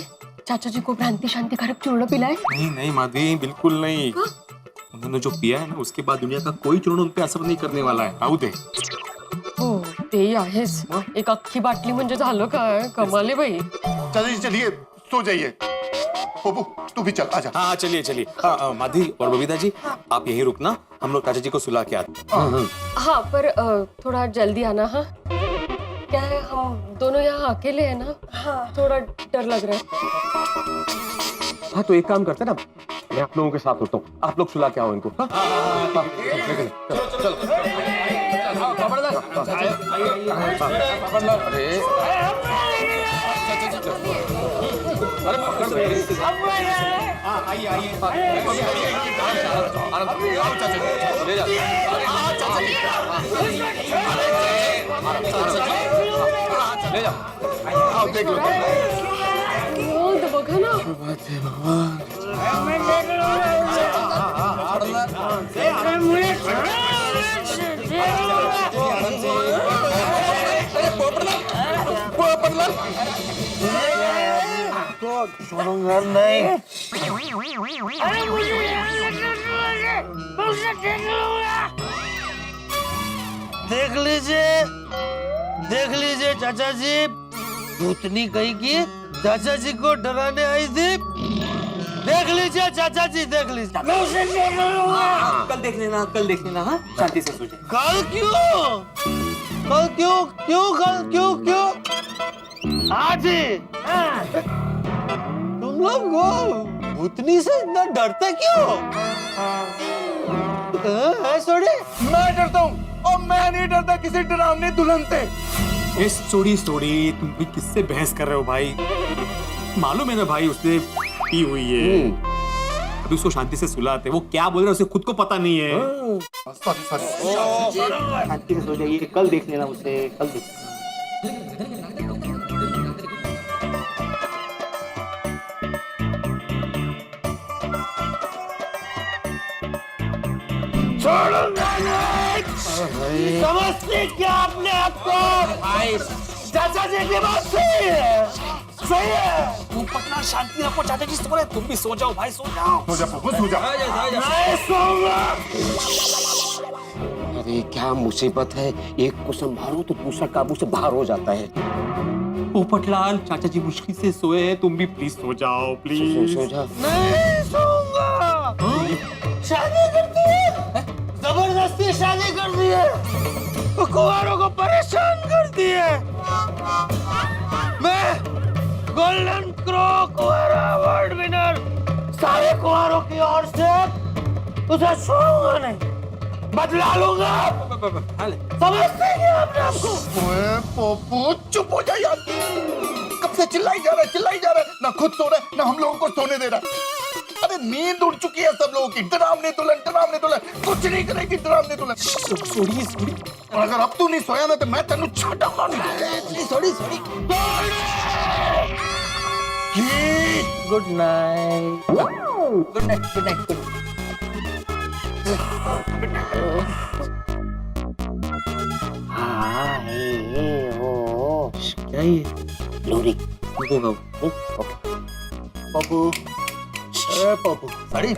चाचा जी को भ्रांति शांति कारक चूर्ण पिलाए? नहीं नहीं माधवी, बिल्कुल नहीं। उन्होंने जो पिया है ना, उसके बाद दुनिया का कोई चूर्ण उन पे असर नहीं करने वाला है। राहू दे। हो ते आहेच, एक अख्खी बाटली म्हणजे झालं काय? कमाल आहे बाई। चाचा जी चलिए, सो जाइए। पोपू तू भी चल, आजा। हाँ चलिए चलिए। हाँ माधवी और बबीता जी, आप यहीं रुकना, हम लोग चाचा जी को सुला के आते। हाँ पर थोड़ा जल्दी आना। हाँ क्या है, हम दोनों यहाँ अकेले हैं ना। हाँ थोड़ा डर लग रहा है। हाँ तो एक काम करते ना, मैं आप लोगों के साथ होता हूँ, आप लोग सुला के आओ इनको। हाँ? ले जा। देख लो। तो बघा ना। मैं देख लूंगा। मुझे छोड़ूंगा नहीं। अरे मुझे देख लीजिए चाचा जी, भूतनी कही कि चाचा जी को डराने आई थी। देख लीजिए चाचा जी, देख लीजिए। मैं उसे देख लूंगा। कल देख लेना, कल देख लेना। हाँ, शांति से सो जाए। कल क्यों? कल क्यों? क्यों कल? क्यों क्यों? आज ही। तुम लोग वो भूतनी से इतना डरते क्यों? है सोडी? मैं डरता हूँ और मैं नहीं डरता किसी डरावनी दुल्हन से। सोड़ी तुम भी किससे बहस कर रहे हो भाई? मालूम है ना भाई, उसने पी हुई है। अभी उसको शांति से सुलाते। वो क्या बोल रहा है उसे खुद को पता नहीं है। Sorry sorry. शांति से सो जाइए, कल देख लेना उसे, कल देख। समझते क्या आपने आपको? चाचा जी की बात सही है, सही है। तू पटना शांति रखो, चाचा जी सो रहे, तुम भी सो जाओ भाई, सो जाओ। सो जा पप्पू, सो जा। मैं सोऊंगा। अरे क्या मुसीबत है, एक को संभालो तो दूसरा काबू से बाहर हो जाता है। पोपटलाल, चाचा जी मुश्किल से सोए हैं, तुम भी प्लीज सो जाओ, प्लीज। सो जा। नहीं सोऊंगा। शादी कर दी है, जबरदस्ती शादी कर दी है, कुंवारों को परेशान कर दी है। मैं गोल्डन क्रो कुंवारा अवार्ड विनर सारे कुंवारों की ओर से उसे छोड़ूंगा नहीं, बदला लूंगा। समझते क्या आपने आपको? ओए पप्पू चुप हो जा यार। कब से चिल्लाई जा रहा है, ना खुद सो रहा है ना हम लोगों को सोने दे रहा है। अरे नींद उड़ चुकी है सब लोगों की। डरावनी दुल्हन कुछ नहीं करेगी डरावनी दुल्हन। सोड़ी और अगर अब तू नहीं सोया ना तो मैं तेनू छाड़ूंगा नहीं। Sorry. Good night. Good night, good night, good. क्या ये? लोरी। पप्पू, ए पप्पू, अरे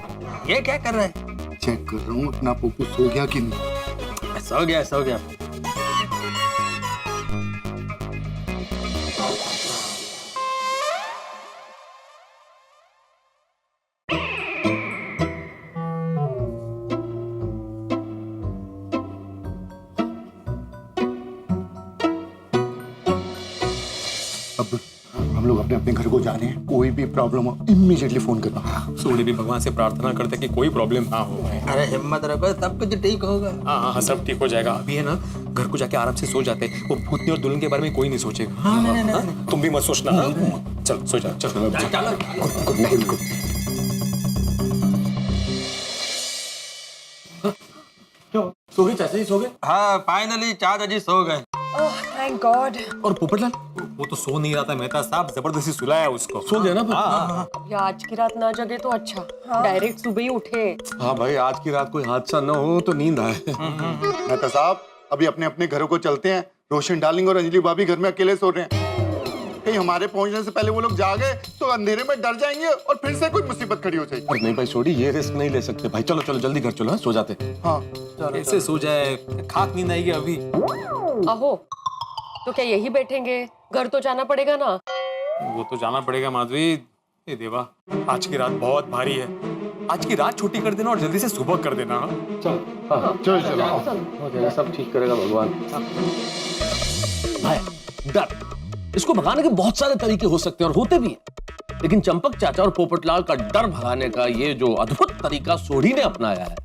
ये क्या कर रहा है? चेक कर रहा हूँ अपना पप्पू सो गया कि नहीं। सो गया। अब हम लोग अपने अपने घर को जा रहे हैं। कोई भी प्रॉब्लम हो इमीडिएटली फोन करना। सोड़ी भी भगवान से प्रार्थना करते कि कोई प्रॉब्लम ना हो भाई। अरे हिम्मत रखो, सब कुछ ठीक होगा। हाँ, सब ठीक हो जाएगा। अभी है ना, घर को जाके आराम से सो जाते। वो भूतनी और दुल्हन के बारे में कोई नहीं सोचेगा। हाँ? तुम भी मत सोचना। चल सो जा, चल। Good night. सो गए चाचा जी, सो गए? हाँ, फाइनली चाचा जी सो गए। Oh thank God. और पोपटलाल वो तो सो नहीं रहा था, मेहता साहब जबरदस्ती सुलाया उसको। सो गया ना? या आज की रात ना जगे तो अच्छा, डायरेक्ट सुबह ही उठे। हाँ भाई, आज की रात कोई हादसा न हो तो नींद आए। मेहता साहब अभी अपने अपने घरों को चलते हैं। रोशन डार्लिंग और अंजलि भाभी घर में अकेले सो रहे हैं। कहीं हमारे पहुंचने से पहले वो लोग जागे तो अंधेरे में डर जाएंगे और फिर से कोई मुसीबत खड़ी हो जाएगी। और नहीं भाई सोडी, ये रिस्क नहीं ले सकते भाई। चलो जल्दी घर चलो, सो जाते। हाँ ऐसे सो जाए, खाक नींद आएगी अभी। अहो, तो क्या यही बैठेंगे? घर तो जाना पड़ेगा ना। वो तो जाना पड़ेगा माधवी। ये देवा, आज की रात बहुत भारी है। आज की रात छुट्टी कर देना और जल्दी से सुबह कर देना। चलो हो जाएगा, सब ठीक करेगा भगवान। भाई डर, इसको भगाने के बहुत सारे तरीके हो सकते हैं और होते भी हैं, लेकिन चंपक चाचा और पोपटलाल का डर भगाने का ये जो अद्भुत तरीका सोढ़ी ने अपनाया है,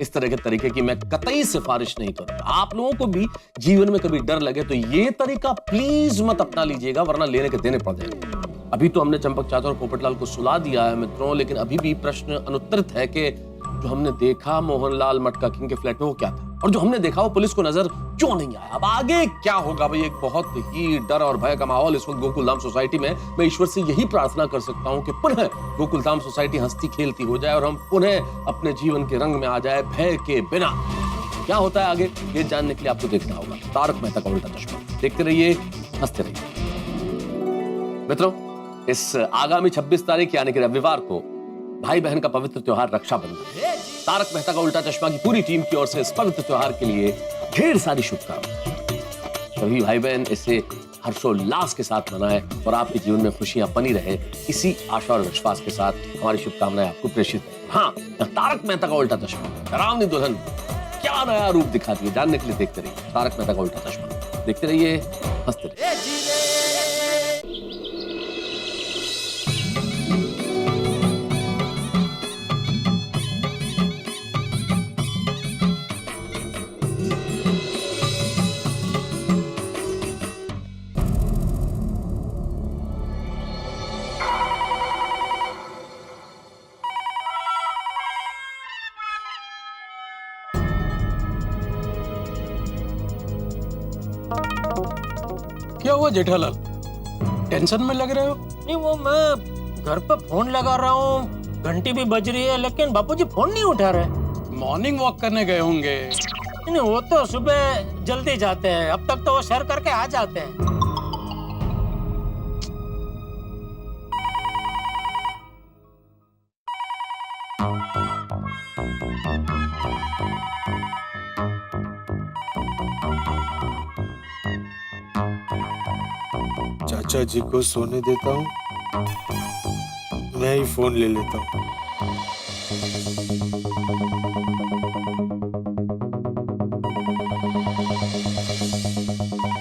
इस तरह के तरीके की मैं कतई सिफारिश नहीं करूंगा। आप लोगों को भी जीवन में कभी डर लगे तो ये तरीका प्लीज मत अपना लीजिएगा, वरना लेने के देने पड़ जाएंगे। अभी तो हमने चंपक चाचा और पोपटलाल को सुला दिया है मित्रों, लेकिन अभी भी प्रश्न अनुत्तरित है कि जो हमने देखा मोहनलाल मटका किंग के फ्लैट में वो क्या था, और जो हमने देखा वो पुलिस को नजर क्यों नहीं आया। अब आगे क्या होगा भाई, एक बहुत ही डर और भय का माहौल इस वक्त गोकुलधाम सोसाइटी में। मैं ईश्वर से यही प्रार्थना कर सकता हूँ कि पुनः गोकुलधाम सोसाइटी हंसती खेलती हो जाए और हम पुनः अपने जीवन के रंग में आ जाए भय के बिना। क्या होता है आगे, ये जानने के लिए आपको देखना होगा तारक मेहता का उल्टा चश्मा। देखते रहिए, हंसते रहिए। मित्रों, इस आगामी 26 तारीख यानी कि रविवार को भाई बहन का पवित्र त्योहार रक्षाबंधन। तारक मेहता का उल्टा चश्मा की पूरी टीम की ओर से इस पवित्र त्योहार के लिए ढेर सारी शुभकामनाएं। सभी भाई बहन इसे हर्षोल्लास के साथ मनाएं और आपके जीवन में खुशियां बनी रहे, इसी आशा और विश्वास के साथ हमारी शुभकामनाएं आपको प्रेषित है। हाँ, तारक मेहता का उल्टा चश्मा, डरावनी दुल्हन क्या नया रूप दिखाती है, जानने के लिए देखते रहिए तारक मेहता का उल्टा चश्मा। देखते रहिए, हंसते रहिए। क्या हुआ जेठालाल, टेंशन में लग रहे हो? नहीं, वो मैं घर पे फोन लगा रहा हूँ, घंटी भी बज रही है, लेकिन बापूजी फोन नहीं उठा रहे। मॉर्निंग वॉक करने गए होंगे। नहीं, वो तो सुबह जल्दी जाते हैं, अब तक तो वो सैर करके आ जाते हैं। चाचा जी को सोने देता हूँ, मैं ही फोन ले लेता हूँ।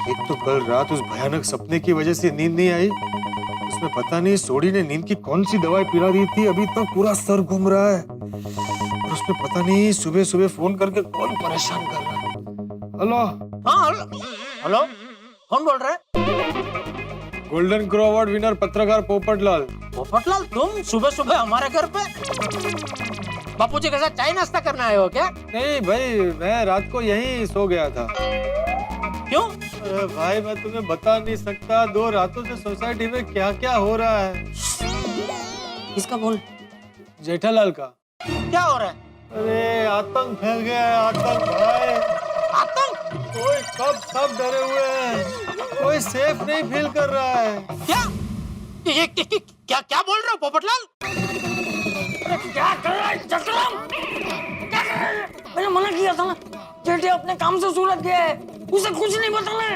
एक तो कल रात उस भयानक सपने की वजह से नींद नहीं आई, उसमें पता नहीं सोडी ने नींद की कौन सी दवाई पिला दी थी, अभी तक पूरा सर घूम रहा है। और उसमें पता नहीं सुबह सुबह फोन करके कौन परेशान कर रहा है। हेलो। हाँ, हेलो, कौन बोल रहा है? गोल्डन क्रो अवार्ड विनर पत्रकार पोपटलाल। पोपटलाल, तुम सुबह सुबह हमारे घर पे बापूजी के साथ चाय नाश्ता करने आए हो क्या? नहीं भाई, मैं रात को यहीं सो गया था। क्यों? अरे भाई, मैं तुम्हें बता नहीं सकता 2 रातों से सोसाइटी में क्या क्या हो रहा है। किसका बोल? जेठालाल का। क्या हो रहा है? अरे आतंक फैल गया है, आतंक भाई। आतंक? कोई सब डरे हुए हैं, कोई सेफ नहीं फील कर रहा है। क्या? ये क्या बोल रहे हो पोपटलाल? क्या कर रहा है चक्रम? क्या कर रहा है? मैंने मना किया था ना, जेठी अपने काम से सूरत गया है, उसे कुछ नहीं बताना है।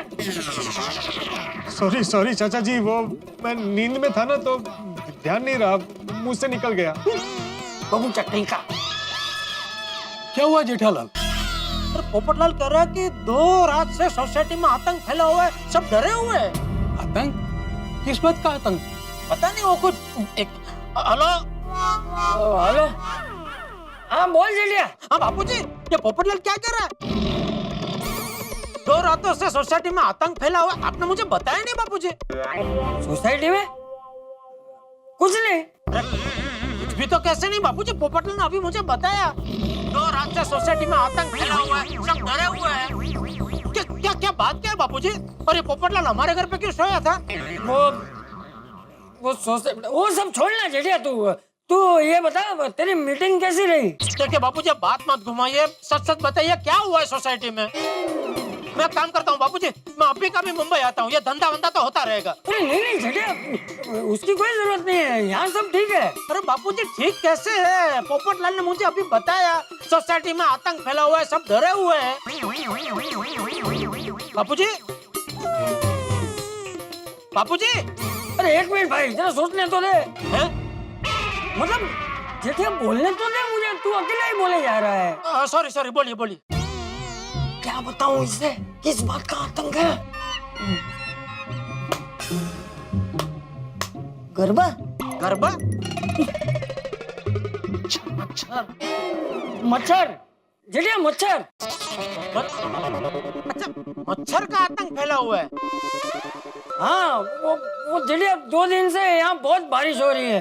सॉरी चाचा जी, वो मैं नींद में था ना तो ध्यान नहीं रहा, मुंह से निकल गया। बाबू चक्री का क्या हुआ जेठालाल? पोपटलाल कह रहा है कि 2 रात से सोसाइटी में आतंक फैला हुआ है, सब डरे हुए हैं। आतंक? किस बात का आतंक? पता नहीं, वो कुछ हेलो। हेलो, हाँ बोल जेठिया। हाँ बापूजी, ये पोपटलाल क्या कर रहा है? 2 रातों से सोसाइटी में आतंक फैला हुआ है, आपने मुझे बताया नहीं बापूजी। सोसाइटी में कुछ नहीं। कुछ भी तो कैसे नहीं बापूजी, पोपटलाल ने अभी मुझे बताया 2 रात से सोसाइटी में आतंक फैला हुआ है, सब डरे हुए हैं। क्या बात क्या है बापूजी? और ये पोपटलाल हमारे घर पे क्यों सोया था? वो सब छोड़ना जेठिया, तू ये बता तेरी मीटिंग कैसी रही? देखिए बापूजी, बात मत घुमाइए, सच बताइए क्या हुआ है सोसाइटी में। मैं काम करता हूँ बापूजी, मैं अभी का भी मुंबई आता हूँ, ये धंधा वंधा तो होता रहेगा। अरे नहीं जेठिया, उसकी कोई जरूरत नहीं है, यहाँ सब ठीक है। अरे बापूजी ठीक कैसे है? पोपटलाल ने मुझे अभी बताया सोसाइटी में आतंक फैला हुआ है, सब डरे हुए हैं। बापूजी, अरे एक मिनट भाई, जरा सोचने तो दे। हैं? मतलब जेठिया बोलने तो दे मुझे, तू अकेला ही बोले जा रहा है। सॉरी, बोलिए। क्या बताऊं इससे, किस बात का आतंक है? गरबा मच्छर जेठिया, मच्छर। अच्छा, मच्छर का आतंक फैला हुआ है। हाँ, वो जेठिया 2 दिन से यहाँ बहुत बारिश हो रही है,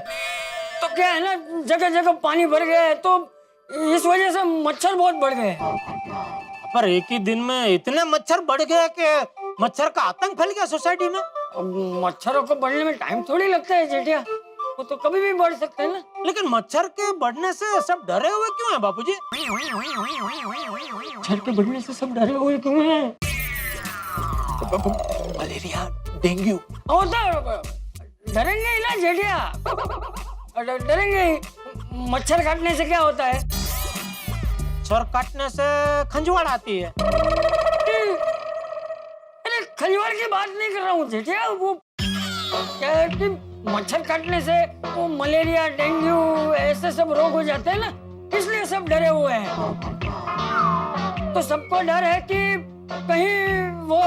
तो क्या है ना, जगह जगह पानी भर गया है, तो इस वजह से मच्छर बहुत बढ़ गए। पर एक ही दिन में इतने मच्छर बढ़ गए कि मच्छर का आतंक फैल गया सोसाइटी में। मच्छरों को बढ़ने में टाइम थोड़ी लगता है जेठिया, वो तो कभी भी बढ़ सकते हैं ना। लेकिन मच्छर के बढ़ने से सब डरे हुए क्यों हैं बापूजी? मच्छर के बढ़ने से सब डरे हुए क्यों हैं? Malaria, dengue. डरेंगे ही ना जेठिया, डरेंगे ही। मच्छर काटने से क्या होता है? मच्छर काटने से खंजवाड़ आती है। अरे शनिवार की बात नहीं कर रहा हूँ जेठिया। वो क्या है कि मच्छर काटने से वो मलेरिया, डेंगू ऐसे सब रोग हो जाते हैं ना, इसलिए सब डरे हुए हैं। तो सबको डर है कि कहीं वो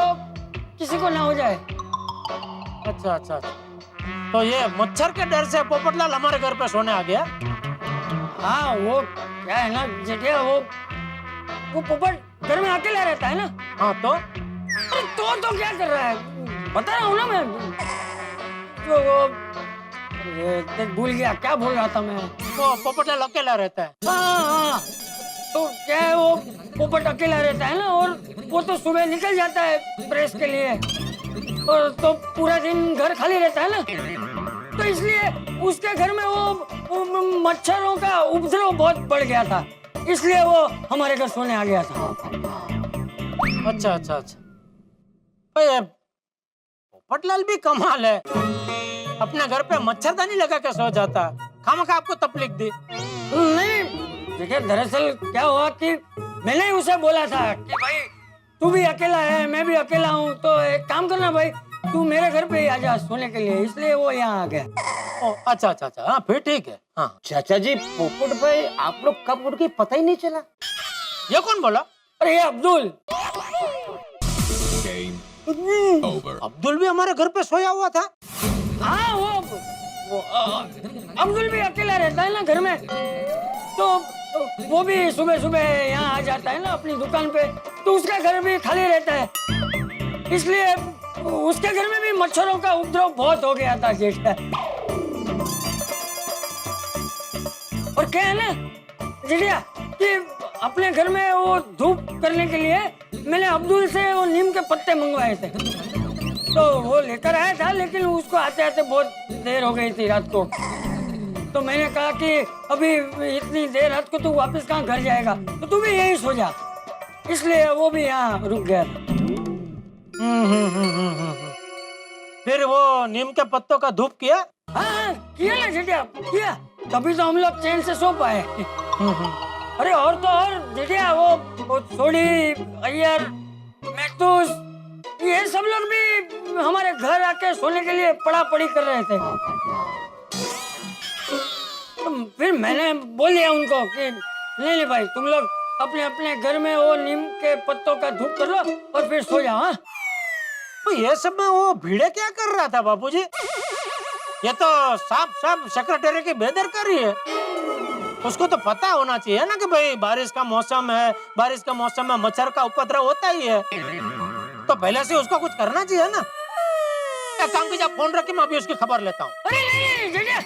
किसी को ना हो जाए। अच्छा अच्छा अच्छा, तो ये मच्छर के डर से पोपटलाल हमारे घर पे सोने आ गया। हाँ, वो क्या है ना जेठिया, वो पोपट घर में अकेला रहता है ना। हाँ तो अरे तो क्या कर रहा है, बता रहा हूँ ना मैं। जो वो देख, भूल गया क्या बोल रहा था मैं। वो पोपटलाल अकेला रहता है। हाँ, तो क्या है, वो पोपट अकेला रहता है ना, और वो तो सुबह निकल जाता है प्रेस के लिए, और तो पूरा दिन घर खाली रहता है ना, तो इसलिए उसके घर में वो मच्छरों का उपद्रव बहुत बढ़ गया था, इसलिए वो हमारे घर सोने आ गया था। अच्छा अच्छा अच्छा, भाई पोपटलाल भी कमाल है, अपने घर पे मच्छरदानी लगा के सो जाता। खामखा आपको तकलीफ दी? नहीं, देखिए दरअसल क्या हुआ कि मैंने ही उसे बोला था कि भाई तू भी अकेला है, मैं भी अकेला हूँ, तो एक काम करना भाई, तू मेरे घर पे ही आ जा सोने के लिए, इसलिए वो यहाँ आ गया। ओ, अच्छा अच्छा अच्छा, हाँ फिर ठीक है। हाँ चाचा जी, पोपट भाई आप लोग कब उड़ गए पता ही नहीं चला। ये कौन बोला? अरे ये अब्दुल। अब्दुल भी हमारे घर पे सोया हुआ था। हाँ, वो अब्दुल भी अकेला रहता है ना घर में, तो वो भी सुबह सुबह यहाँ आ जाता है ना अपनी दुकान पे, तो उसका घर भी खाली रहता है, इसलिए उसके घर में भी मच्छरों का उपद्रव बहुत हो गया था जेठा। और क्या है ना जेठिया कि अपने घर में वो धूप करने के लिए मैंने अब्दुल से वो नीम के पत्ते मंगवाए थे, तो वो लेकर आया था, लेकिन उसको आते आते बहुत देर हो गई थी रात को, तो मैंने कहा कि अभी इतनी देर रात को तू वापस कहाँ घर जाएगा, तो तू भी यहीं सो जा, इसलिए वो भी यहाँ रुक गया। फिर वो नीम के पत्तों का धूप किया? हाँ, किया ना जेठिया, किया, तभी तो हम लोग चैन से सो पाए। अरे और तो और जेठिया, वो सोडी, अय्यर, मैक्तूस, ये सब लोग भी हमारे घर आके सोने के लिए पड़ा पड़ी कर रहे थे, तो फिर मैंने बोल दिया उनको कि नहीं भाई, तुम लोग अपने अपने घर में वो नीम के पत्तों का धूप कर लो और फिर सो जाओ। हाँ, तो ये सब में वो भीड़े क्या कर रहा था बापूजी? ये तो साफ साफ सेक्रेटरी की बेदरकारी है। उसको तो पता होना चाहिए ना कि भाई बारिश का मौसम है, बारिश का मौसम में मच्छर का उपद्रव होता ही है, तो पहले से उसको कुछ करना चाहिए ना। एक काम कीजिए, फोन रख के मैं अभी उसकी खबर लेता हूँ। अरे नहीं जेठिया,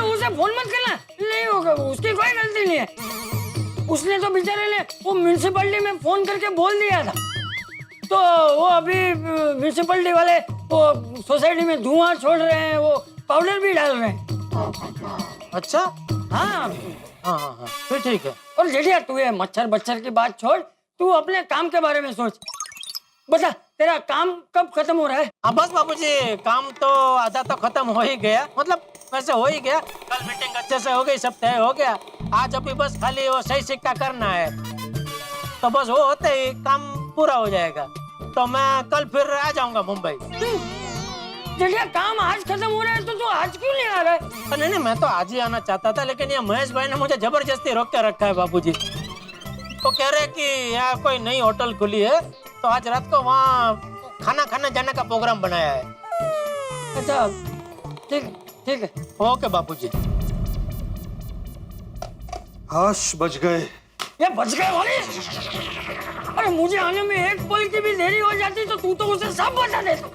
उसे फोन मत करना, नहीं होगा, उसकी कोई गलती नहीं है, उसने तो बेचारे ने वो म्युनिसिपैलिटी में फोन करके बोल दिया था, तो वो अभी म्युनिसिपैलिटी वाले वो सोसाइटी में धुआं छोड़ रहे हैं, वो पाउडर भी डाल रहे हैं। अच्छा, हाँ हाँ हाँ हाँ, फिर ठीक है। और जेठिया तू ये मच्छर बच्छर की बात छोड़, तू अपने काम के बारे में सोच, बता तेरा काम कब खत्म हो रहा है? हाँ बस बाबूजी, काम तो आधा तो खत्म हो ही गया, मतलब वैसे हो ही गया, कल मीटिंग अच्छे से हो गई, सब तय हो गया, आज अभी बस खाली वो सही सिक्का करना है, तो बस वो होते ही काम पूरा हो जाएगा, तो मैं कल फिर आ जाऊंगा मुंबई। जेठिया काम आज खत्म हो रहा है, तो तू आज क्यों नहीं आ रहा है? नहीं, मैं तो आज ही आना चाहता था, लेकिन ये महेश भाई ने मुझे जबरदस्ती रोक के रखा है बाबूजी। वो कह रहे कि यहाँ कोई नई होटल खुली है, तो आज रात को वहाँ खाना खाने जाने का प्रोग्राम बनाया है। अच्छा, ठीक ठीक है, ओके बाबूजी। हाश बच गए। ये बच गए वाले? अरे मुझे आने में एक पल की भी देरी हो जाती तो तू तो उसे सब बता देता,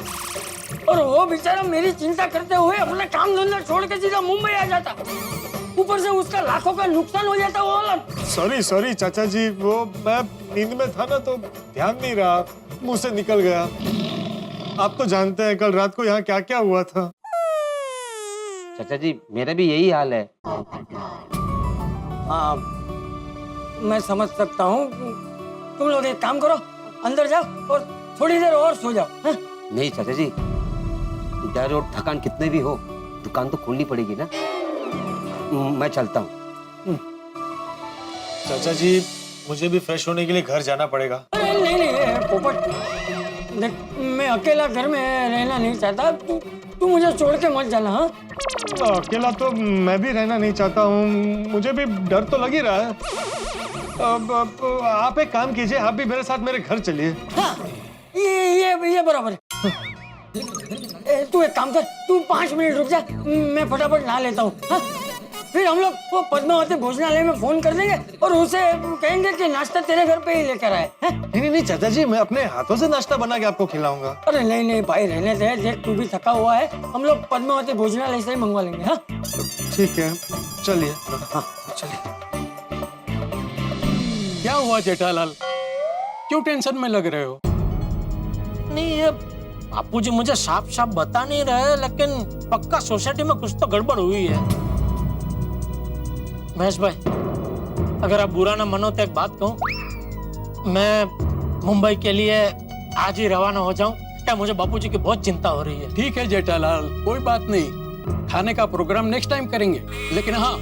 और वो बेचारा मेरी चिंता करते हुए अपना काम धंधा छोड़ के सीधा मुंबई आ जाता, ऊपर से उसका लाखों का नुकसान हो जाता। वो वाला सॉरी चाचा जी, वो मैं नींद में था ना, तो ध्यान नहीं रहा, मुंह से निकल गया। आप तो जानते हैं कल रात को यहाँ क्या क्या हुआ था। चाचा जी, मेरा भी यही हाल है। हाँ, मैं समझ सकता हूँ। तुम लोग एक काम करो, अंदर जाओ और थोड़ी देर और सो जाओ। हाँ? नहीं चाचा जी, डर और थकान कितने भी हो, दुकान तो खोलनी पड़ेगी ना। मैं चलता हूँ। चाचा जी, मुझे भी फ्रेश होने के लिए घर जाना पड़ेगा। अरे नहीं पोपट, देख मैं अकेला घर में रहना नहीं चाहता। तू मुझे छोड़ के मत जाना। हाँ, अकेला तो मैं भी रहना नहीं चाहता हूँ, मुझे भी डर तो लग ही रहा है। अब आप एक काम कीजिए, आप भी मेरे साथ मेरे घर चलिए। हाँ, ये बराबर है। तू एक काम कर, तू 5 मिनट रुक जा, मैं फटाफट नहा लेता हूँ। हाँ? फिर हम लोग वो पद्मावती भोजनालय में फोन कर देंगे और उसे कहेंगे कि नाश्ता तेरे घर पे ही लेकर आए। नहीं चाचा जी, मैं अपने हाथों से नाश्ता बना के आपको खिलाऊंगा। अरे नहीं भाई, रहने दे, देख तू भी थका हुआ है, हम लोग पद्मावती भोजनालय से ही मंगवा लेंगे। हाँ ठीक है, चलिए। हाँ चलिए। क्या हुआ जेठालाल, क्यों टेंशन में लग रहे हो? नहीं, ये बापूजी मुझे साफ बता नहीं रहे, लेकिन पक्का सोसाइटी में कुछ तो गड़बड़ हुई है। महेश भाई, अगर आप बुरा ना मानो तो एक बात कहूँ, मैं मुंबई के लिए आज ही रवाना हो जाऊं क्या? मुझे बापूजी की बहुत चिंता हो रही है। ठीक है जेठालाल, कोई बात नहीं, खाने का प्रोग्राम नेक्स्ट टाइम करेंगे, लेकिन हाँ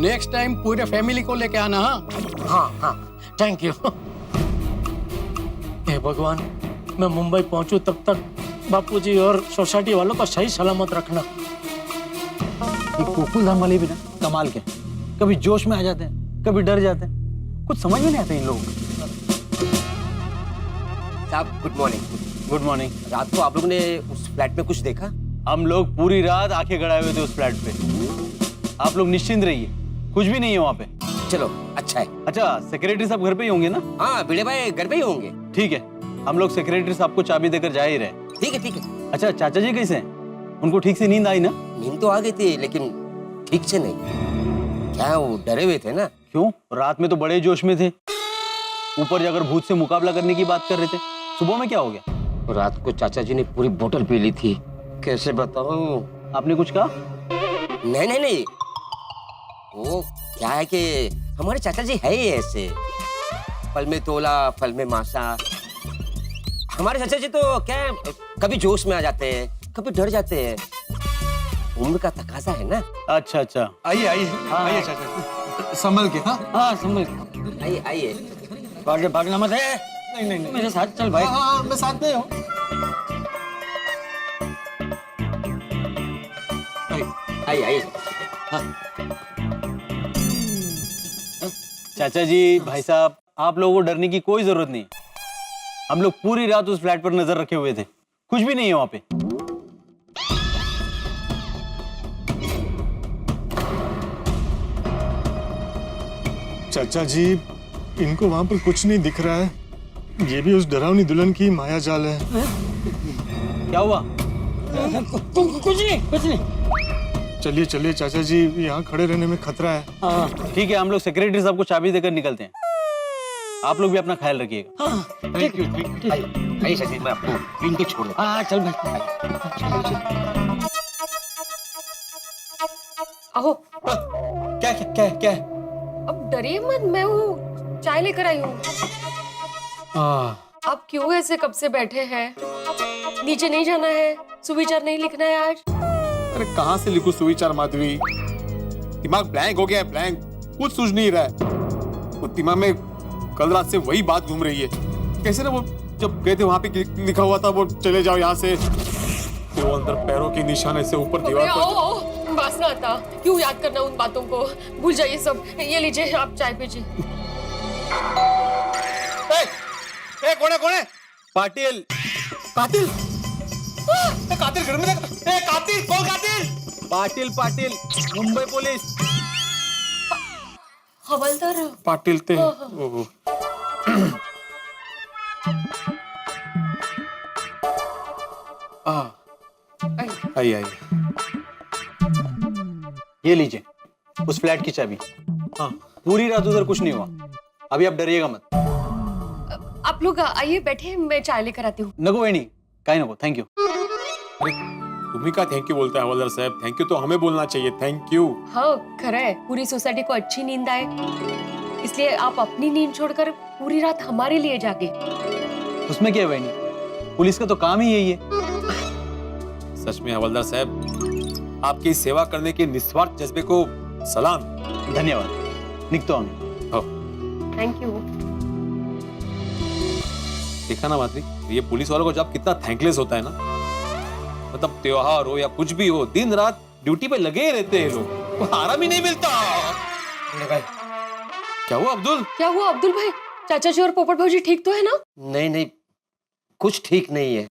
नेक्स्ट टाइम पूरे फैमिली को लेके आना। हाँ, थैंक यू। हे भगवान, मैं मुंबई पहुंचूं तब तक बापूजी और सोसाइटी वालों को सही सलामत रखना। ये गोकुलधाम वाले भी ना कमाल के, कभी जोश में आ जाते हैं, कभी डर जाते हैं, कुछ समझ में नहीं आता इन लोगों को। साहब गुड मॉर्निंग। Good morning. रात को आप लोगों ने उस फ्लैट में कुछ देखा? हम लोग पूरी रात आंखें गड़ाए हुए थे उस फ्लैट पे। आप लोग निश्चिंत रहिए, कुछ भी नहीं है वहाँ पे। चलो अच्छा है। अच्छा, सेक्रेटरी साहब घर पे ही होंगे ना? हाँ, भिड़े भाई घर पे ही होंगे। ठीक है, हम लोग सेक्रेटरी साहब को चाबी देकर जा ही रहे। ठीक है। अच्छा, चाचा जी कैसे हैं? उनको ठीक से नींद आई ना? नींद तो आ गई थी, लेकिन ठीक से नहीं। क्या वो डरे हुए थे ना? क्यों? रात में तो बड़े जोश में थे, ऊपर जाकर भूत से मुकाबला करने की बात कर रहे थे। सुबह में क्या हो गया? रात को चाचा जी ने पूरी बोतल पी ली थी। कैसे बताऊं? आपने कुछ कहा? नहीं, वो क्या है कि हमारे चाचा जी है ही ऐसे, फल में तोला फल में मासा। हमारे चाचा जी तो क्या है, कभी जोश में आ जाते हैं, कभी डर जाते हैं। उम्र का तकाजा है ना। अच्छा, आइए चाचा जी, संभल के। हाँ संभल के आइए। आगे भागना मत है। नहीं, मेरे साथ चल भाई। हाँ, मैं साथ में हूँ। आइए। चाचा जी, भाई साहब, आप लोगों को डरने की कोई जरूरत नहीं। हम लोग पूरी रात उस फ्लैट पर नजर रखे हुए थे, कुछ भी नहीं है वहां पे। चाचा जी, इनको वहां पर कुछ नहीं दिख रहा है, ये भी उस डरावनी दुल्हन की माया जाल है। क्या हुआ? कुछ नहीं। चलिए चाचा जी, यहाँ खड़े रहने में खतरा है। हाँ ठीक है, हम लोग सेक्रेटरी साहब को चाबी देकर निकलते हैं। आप लोग भी अपना ख्याल रखिएगा। Thank you. आइए चाचा जी, मैं आपको इनको छोड़ दूं। हाँ चल भाई। अहो, क्या? अब डरिए मत, मैं हूँ, चाय लेकर आई हूँ। आप क्यों ऐसे कब से बैठे हैं? नीचे नहीं जाना है? सुविचार नहीं लिखना है आज? अरे कहाँ से लिखूं सुविचार माधवी, दिमाग ब्लैंक हो गया है, ब्लैंक, कुछ सूझ नहीं रहा है। वो दिमाग में कल रात से वही बात घूम रही है। कैसे ना वो जब गए थे वहां पे लिखा हुआ था वो चले जाओ यहाँ से, वो अंदर पैरों के निशाने से ऊपर दीवार पर। वासना आता, क्यों याद करना उन बातों को, भूल जाइए सब। ये लीजिए, आप चाय पीजिए। कौन है? पाटिल घर में कातिल। कौन कातिल? पाटिल, मुंबई पुलिस। हवलदार पाटिल थे। आइए। ये लीजिए उस फ्लैट की चाबी। हाँ, पूरी रात उधर कुछ नहीं हुआ, अभी आप डरिएगा मत। आप लोग आइए, बैठे, मैं चाय लेकर आती हूँ। नको वेणी, काई नको, थैंक यू। तुम्ही का थैंक यू बोलता है हवलदार साहब? थैंक यू तो हमें बोलना चाहिए, थैंक यू। हाँ खरा है, पूरी सोसाइटी को अच्छी नींद आए, इसलिए आप अपनी नींद छोड़कर पूरी रात हमारे लिए जागे। उसमें क्या है वेणी, पुलिस का तो काम ही यही है। सच में हवलदार साहब, आपकी सेवा करने के निस्वार्थ जज्बे को सलाम। धन्यवाद। निकतो हमें। Thank you. देखा ना माधवी, ये पुलिस वालों का जॉब कितना थैंकलेस होता है ना। मतलब त्योहार हो या कुछ भी हो, दिन रात ड्यूटी पे लगे ही रहते हैं लोग, को आराम ही नहीं मिलता। क्या हुआ अब्दुल? क्या हुआ अब्दुल भाई? चाचा जी और पोपट भाजी ठीक तो है ना? नहीं नहीं, कुछ ठीक नहीं है।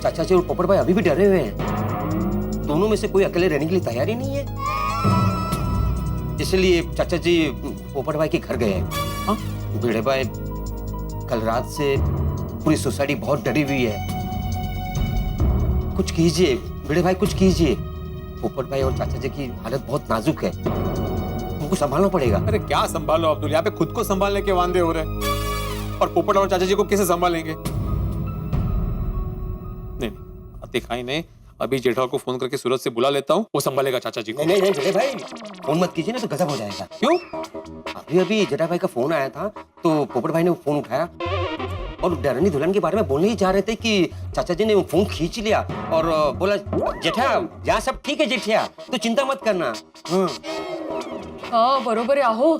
चाचा जी और पोपट भाई अभी भी डरे हुए हैं। दोनों में से कोई अकेले रहने के लिए तैयार ही नहीं है। इसलिए चाचा जी पोपट भाई के घर गए हैं। हाँ? भिड़े भाई, कल रात से पूरी सोसाइटी बहुत डरी हुई है। कुछ कीजिए भिड़े भाई, कुछ कीजिए। पोपट भाई और चाचा जी की हालत बहुत नाजुक है, उनको संभालना पड़ेगा। अरे क्या संभालो अब्दुल, यहाँ पे खुद को संभालने के वांदे हो रहे हैं और पोपट और चाचा जी को कैसे संभालेंगे? नहीं, देखा ही नहीं। अभी जेठा को फोन करके सूरत से बुला लेता हूँ, वो संभालेगा चाचा जी को। नहीं नहीं भिड़े भाई, फोन मत कीजिए ना तो गजब हो जाएगा। क्यों? अभी जेठा भाई का फोन आया था तो पोपट भाई ने फोन उठाया और डरनी दुल्हन के बारे में बोलने ही चाह रहे थे कि चाचा जी ने वो फोन खींच लिया और बोला, जेठा यहाँ सब ठीक है जेठिया, तो चिंता मत करना। हाँ बरोबर है। आहो,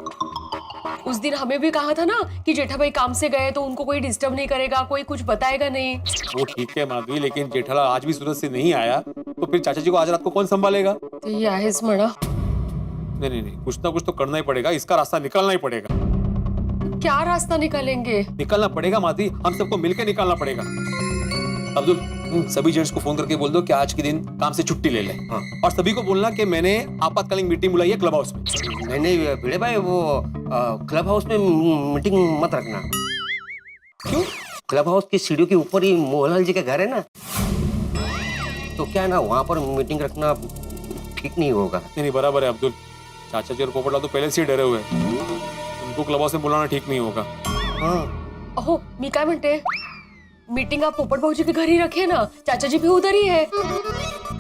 उस दिन हमें भी कहा था ना कि जेठा भाई काम से गए तो उनको कोई डिस्टर्ब नहीं करेगा, कोई कुछ बताएगा नहीं। वो ठीक है माधवी, लेकिन जेठालाल आज भी सूरत से नहीं आया तो फिर चाचा जी को आज रात को कौन संभालेगा? तो ये आहेस मणा। नहीं, कुछ ना कुछ तो करना ही पड़ेगा, इसका रास्ता निकालना ही पड़ेगा। क्या रास्ता निकालेंगे? निकालना पड़ेगा माधवी, हम सबको मिलकर निकालना पड़ेगा। अब्दुल, सभी जेंट्स को फोन करके बोल दो कि आज के दिन काम से छुट्टी ले ले। हाँ। और सभी को बोलना कि मैंने आपातकालीन मीटिंग बुलाई है क्लब हाउस में। नहीं भिड़े भाई, वो क्लब हाउस में मीटिंग मत रखना। क्यों? क्लब हाउस की सीढ़ियों के ऊपर ही मोहनलाल जी का घर है ना, तो क्या है ना, वहाँ पर मीटिंग रखना ठीक नहीं होगा। नहीं बराबर है अब्दुल, चाचा जी और पोपटलाल तो पहले से ही डरे हुए हैं, उनको क्लब हाउस में बुलाना ठीक नहीं होगा। हाँ। अहो, मी काय म्हणते, मीटिंग आप पोपट भाऊजी के घर ही रखिए ना, चाचा जी भी उधर ही है।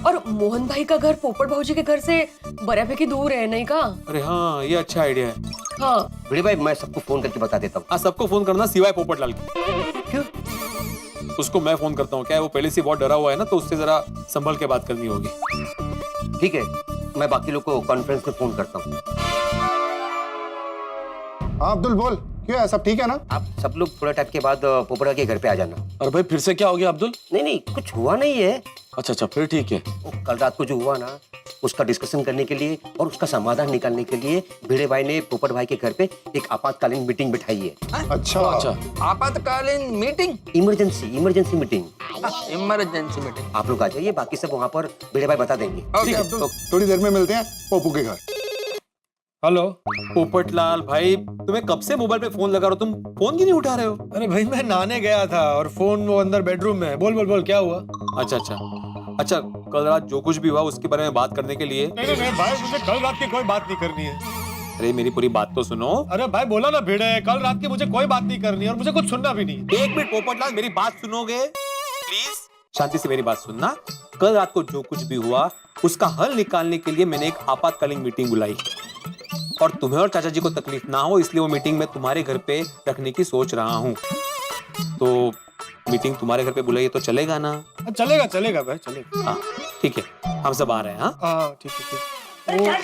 और मोहन भाई का घर पोपट भाऊजी के घर से बऱ्यापैकी दूर है, नहीं का? अरे हाँ, ये अच्छा आइडिया है। हाँ भिड़े भाई, मैं सबको फोन करके बता देता हूँ। हाँ, सबको फोन करना सिवाय पोपटलाल के। क्यों? उसको मैं फोन करता हूँ, क्या है वो पहले से बहुत डरा हुआ है ना, तो उससे जरा संभल के बात करनी होगी। ठीक है, मैं बाकी लोग को कॉन्फ्रेंस में फोन करता हूँ। हाँ अब्दुल बोल, क्यों है, सब ठीक है ना? आप सब लोग थोड़ा टाइम के बाद पोपड़ा के घर पे आ जाना। और भाई फिर से क्या हो गया अब्दुल? नहीं, कुछ हुआ नहीं है। अच्छा, फिर ठीक है। कल रात को जो हुआ ना, उसका डिस्कशन करने के लिए और उसका समाधान निकालने के लिए भिड़े भाई ने पोपट भाई के घर पे एक आपातकालीन मीटिंग बिठाई है। अच्छा। आपातकालीन meeting? Emergency meeting. Emergency meeting. आप लोग आ जाइए, बाकी सब वहाँ पर भिड़े भाई बता देंगे। ठीक है अब्दुल, थोड़ी देर में मिलते हैं पोपू के घर। हेलो पोपटलाल भाई, तुम्हें कब से मोबाइल पे फोन लगा रहा, तुम फोन क्यों नहीं उठा रहे हो? अरे भाई मैं नहाने गया था और फोन वो अंदर बेडरूम में है। बोल क्या हुआ? अच्छा, कल रात जो कुछ भी हुआ उसके बारे में बात करने के लिए। नहीं भाई, मुझे कल रात की कोई बात नहीं करनी है। अरे मेरी पूरी बात तो सुनो। अरे भाई बोला ना भिड़े, कल रात की मुझे कोई बात नहीं करनी है और मुझे कुछ सुनना भी नहीं। एक मिनट पोपटलाल, मेरी बात सुनोगे प्लीज? शांति से मेरी बात सुनना। कल रात को जो कुछ भी हुआ उसका हल निकालने के लिए मैंने एक आपातकालीन मीटिंग बुलाई और तुम्हें और चाचा जी को तकलीफ ना हो इसलिए वो मीटिंग मैं तुम्हारे घर पे रखने की सोच रहा हूँ। तो मीटिंग तुम्हारे घर पे बुलाई है तो चलेगा ना? चलेगा भाई, चलेगा। हाँ ठीक है, हम सब आ रहे हैं। हाँ ठीक है।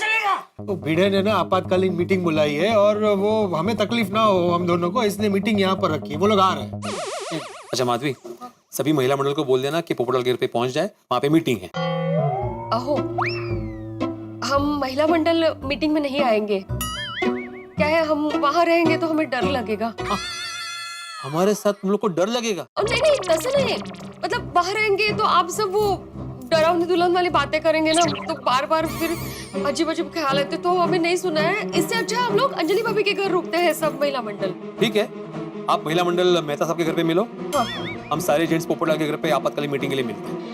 तो भिड़े ने ना आपातकालीन मीटिंग बुलाई है और वो हमें तकलीफ ना हो हम दोनों को, इसलिए मीटिंग यहाँ पर रखी है। वो लोग आ रहे हैं। अच्छा माधवी, सभी महिला मंडल को बोल देना कि पोपटलाल के घर पे पहुंच जाए, वहाँ पे मीटिंग है। अहो, हम महिला मंडल मीटिंग में नहीं आएंगे। क्या है, हम वहाँ रहेंगे तो हमें डर लगेगा। हमारे साथ तुम लोग को डर लगेगा? नहीं, तैसे नहीं, मतलब बाहर रहेंगे तो आप सब वो डरावनी दुल्हन वाली बातें करेंगे ना, तो बार बार फिर अजीब ख्याल आते, तो हमें नहीं सुना है। इससे अच्छा हम लोग अंजलि भाभी के घर रुकते हैं, सब महिला मंडल। ठीक है, आप महिला मंडल मेहता साहब के घर पे मिलो। हाँ। हम सारे जेंट्स पोपटलाल के घर पे आपातकालीन मीटिंग के लिए मिलते हैं।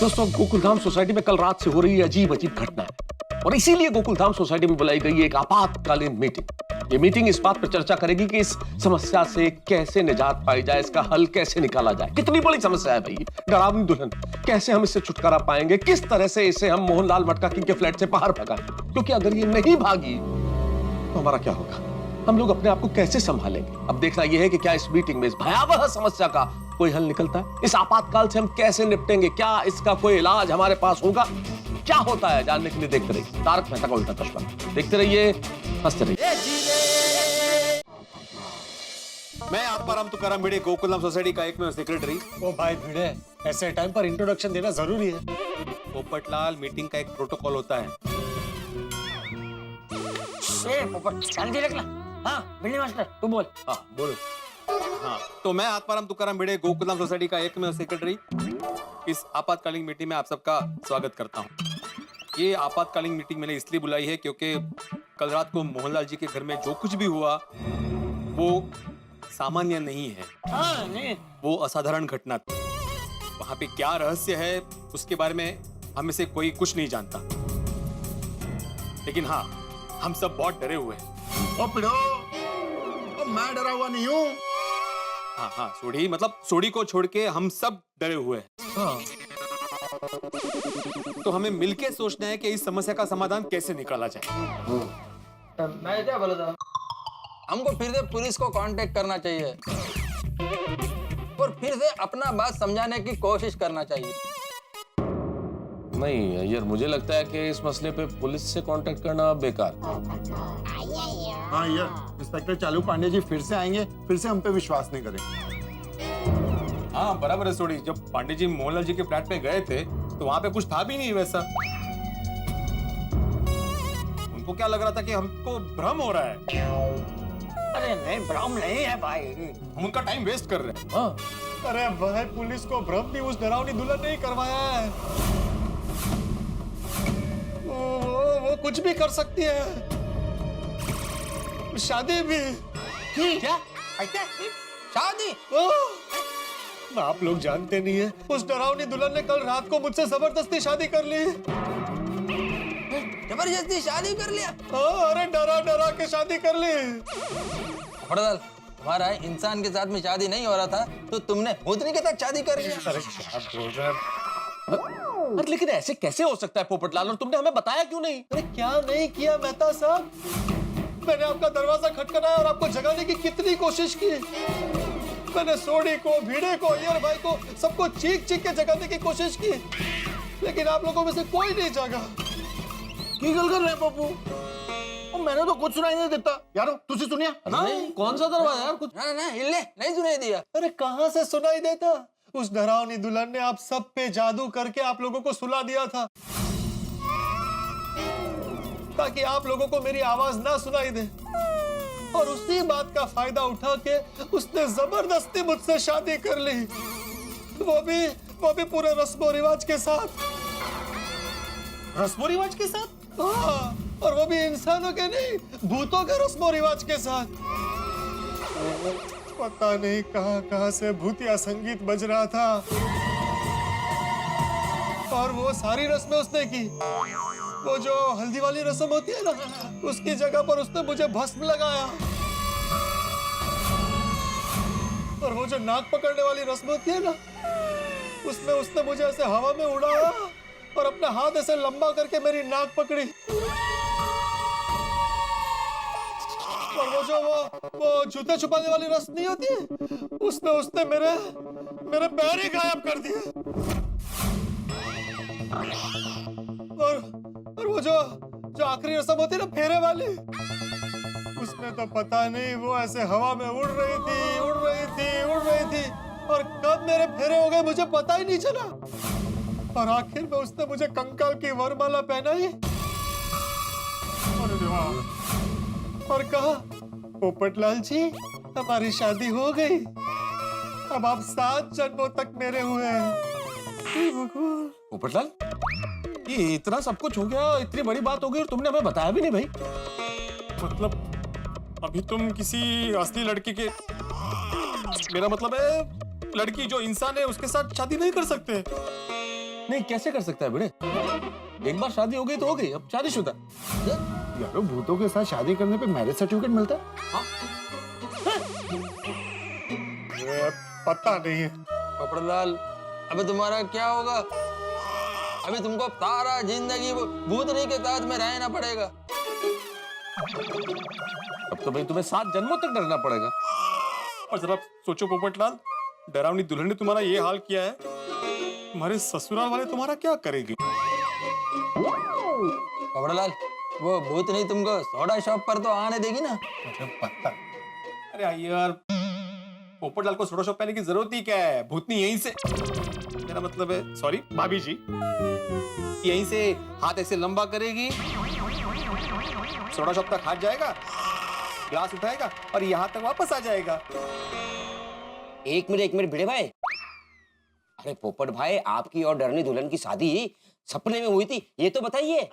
दोस्तों, गोकुलधाम सोसाइटी में कल रात से हो रही है अजीब घटना और इसीलिए गोकुलधाम सोसाइटी में बुलाई गई एक आपातकालीन मीटिंग। ये मीटिंग इस बात पर चर्चा करेगी कि इस समस्या से कैसे निजात पाई जाए, इसका हल कैसे निकाला जाए। कितनी बड़ी समस्या है भाई, डरावनी दुल्हन, कैसे हम इससे छुटकारा पाएंगे, किस तरह से इसे हम मोहनलाल मटका किंग के फ्लैट से बाहर भगाएं, क्योंकि अगर ये नहीं भागी तो हमारा क्या होगा, हम लोग अपने आप को कैसे संभालेंगे। अब देखना यह है कि क्या इस मीटिंग में इस भयावह समस्या का कोई हल निकलता है, इस आपातकाल से हम कैसे निपटेंगे, क्या इसका कोई इलाज हमारे पास होगा, क्या होता है, जानने के लिए देखते रहिए तारक मेहता का उल्टा चश्मा। देखते रहिए, हंसते रहिए। मैं आत्माराम तुकाराम भिड़े गोकुलधाम सोसाइटी का एकमेव सेक्रेटरी। ओ भाई भिड़े, ऐसे टाइम पर इंट्रोडक्शन देना जरूरी है। पोपटलाल, मीटिंग का एक प्रोटोकॉल होता है। पोपट शांति रखना। हाँ भिड़े मास्टर तू बोल। हाँ बोलो। हाँ तो मैं आत्माराम तुकाराम भिड़े गोकुलधाम सोसाइटी का एकमेव सेक्रेटरी इस आपातकालीन मीटिंग में आप सबका स्वागत करता हूँ। ये आपातकालीन मीटिंग मैंने इसलिए बुलाई है क्योंकि कल रात को मोहनलाल जी के घर में जो कुछ भी हुआ वो सामान्य नहीं है। हाँ नहीं वो असाधारण घटना थी। वहां पे क्या रहस्य है उसके बारे में हम में से कोई कुछ नहीं जानता, लेकिन हाँ हम सब बहुत डरे हुए हैं। ओ पिड़ो, ओ मैं डरा हुआ नहीं हूँ। हाँ हाँ सोढ़ी, मतलब सोढ़ी को छोड़ के हम सब डरे हुए हैं। तो हमें मिलके सोचना है कि इस समस्या का समाधान कैसे निकाला जाए। मैं क्या बोला था, हमको फिर से पुलिस को कांटेक्ट करना चाहिए और फिर से अपना बात समझाने की कोशिश करना चाहिए। नहीं यार, मुझे लगता है कि इस मसले पे पुलिस से कांटेक्ट करना बेकार। हाँ यार, इंस्पेक्टर चालू पांडे जी फिर से आएंगे, फिर से हम पे विश्वास नहीं करेंगे। हाँ बराबर है सोढ़ी, जब पांडे जी मोहनलाल जी के फ्लैट में गए थे तो वहां पे कुछ था भी नहीं वैसा। उनको क्या लग रहा था कि हमको भ्रम हो रहा है। अरे नहीं भ्रम नहीं है भाई, हम उनका टाइम वेस्ट कर रहे हैं। हाँ। अरे भाई पुलिस को भ्रम भी उस डरावनी दुल्हन ने ही करवाया है। वो कुछ भी कर सकती है, शादी भी। क्या शादी? आप लोग जानते नहीं है, उस डरावनी दुल्हन ने कल रात को मुझसे जबरदस्ती शादी कर ली। जबरदस्ती शादी कर लिया? अरे डरा डरा के शादी कर ली। फड़दल, तुम्हारा इंसान के साथ में शादी नहीं हो रहा था तो तुमने भूतनी के साथ शादी कर लिया। अरे क्या बोल रहे हैं? अरे लेकिन ऐसे कैसे हो सकता है पोपटलाल, और तुमने हमें बताया क्यों नहीं? अरे क्या नहीं किया मेहता साहब, मैंने आपका दरवाजा खटखटाया और आपको जगाने की कितनी कोशिश की। मैंने सोढ़ी को, भिड़े को, अय्यर भाई को, सबको चीख चीख के जगाने की कोशिश की, लेकिन आप लोगों में से कोई नहीं जागा। की गल कर रहे हैं पप्पू? ओ, मैंने तो कुछ सुनाई नहीं देता। यारो तुझे सुनिया? नहीं, कौन सा दरवाजा यार? कुछ ना ना हिले नहीं सुनाई दिया। अरे कहाँ से सुनाई देता? उस डरावनी दुल्हन ने आप सब पे जादू करके आप लोगों को सुला दिया था, ताकि आप लोगों को मेरी आवाज ना सुनाई दे। और उसी बात का फायदा उठा के उसने जबरदस्ती मुझसे शादी कर ली, वो भी पूरे रस्मो रिवाज के साथ। रस्मो रिवाज के साथ? हाँ, और वो भी इंसानों के नहीं, भूतों के रस्मो रिवाज के साथ। पता नहीं कहां से भूतिया संगीत बज रहा था, और वो सारी रस्में उसने की। वो जो हल्दी वाली रस्म होती है ना, उसकी जगह पर उसने मुझे भस्म लगाया। और वो जो नाक पकड़ने वाली रस्म होती है ना, उसमें उसने मुझे ऐसे हवा में उड़ाया और अपना हाथ ऐसे लंबा करके मेरी नाक पकड़ी। और वो जूते छुपाने वाली रस्म नहीं होती है, उसमें उसने मेरे पैर ही गायब कर दिए। और वो जो आखिरी रस्म होती है ना, फेरे वाली, उसमें तो पता नहीं वो ऐसे हवा में उड़ रही थी, और कब मेरे फेरे हो गए मुझे पता ही नहीं चला। और आखिर में उसने मुझे कंकाल की वरमाला पहनाई और कहा, पोपटलाल जी हमारी शादी हो गई, अब आप 7 जन्मों तक मेरे हुए हैं। पोपटलाल, ये इतना सब कुछ हो गया, इतनी बड़ी बात हो गई और तुमने हमें बताया भी नहीं भाई। मतलब अभी तुम किसी असली लड़की के, मेरा मतलब है लड़की जो इंसान है उसके साथ शादी नहीं कर सकते। नहीं, कैसे कर सकता है बेटे? एक बार शादी हो गई तो हो गई, अब शादीशुदा। यारो भूतों के साथ शादी करने पे मैरिज सर्टिफिकेट मिलता है? पता नहीं है पोपटलाल, अबे तुम्हारा क्या होगा? अभी तुमको सारा जिंदगी भूतनी के साथ में रहना पड़ेगा। अब तो भाई तुम्हें 7 जन्मों तक डरना पड़ेगा। और जरा सोचो पोपटलाल, डरावनी दुल्हन ने तुम्हारा ये हाल किया है, तुम्हारे ससुराल वाले तुम्हारा क्या करेंगे? पोपटलाल, वो भूतनी तुमको सोडा शॉप पर तो आने देगी ना? अरे यार, पोपटलाल को सोडा शॉप पहनने की जरूरत ही क्या है? भूतनी यहीं से, मेरा मतलब है, सॉरी भाभी जी, यहीं से हाथ ऐसे लंबा करेगी, सोडा शॉप तक हाथ जाएगा, ग्लास उठाएगा और यहाँ तक वापस आ जाएगा। एक मिनट भिड़े भाई, अरे पोपट भाई, आपकी और डरनी दुल्हन की शादी सपने में हुई थी, ये तो बताइए।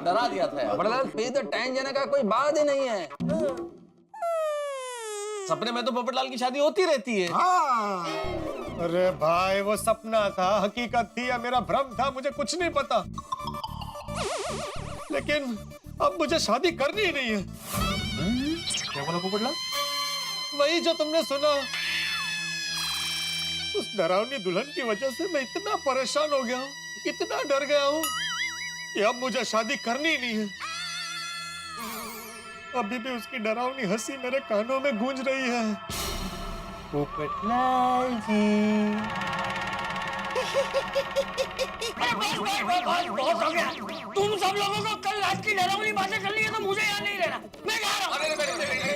डरा दिया था यार। पोपटलाल फिर तो टेंशन का कोई बात ही नहीं है। सपने में तो पोपटलाल की शादी होती रहती है। अरे भाई वो सपना था, हकीकत थी या मेरा भ्रम था, मुझे कुछ नहीं पता, लेकिन अब मुझे शादी करनी ही नहीं है। क्या बोला पोपटलाल? वही जो तुमने सुना, उस डरावनी दुल्हन की वजह से मैं इतना परेशान हो गया हूँ, इतना डर गया हूँ कि अब मुझे शादी करनी ही नहीं है। अभी भी उसकी डरावनी हंसी मेरे कानों में गूंज रही है। पोपटलाल जी। बहुत हो गया। तुम सब लोगों को कल रात की डरावनी बातें करनी है तो मुझे यहाँ नहीं रहना, मैं जा रहा हूँ।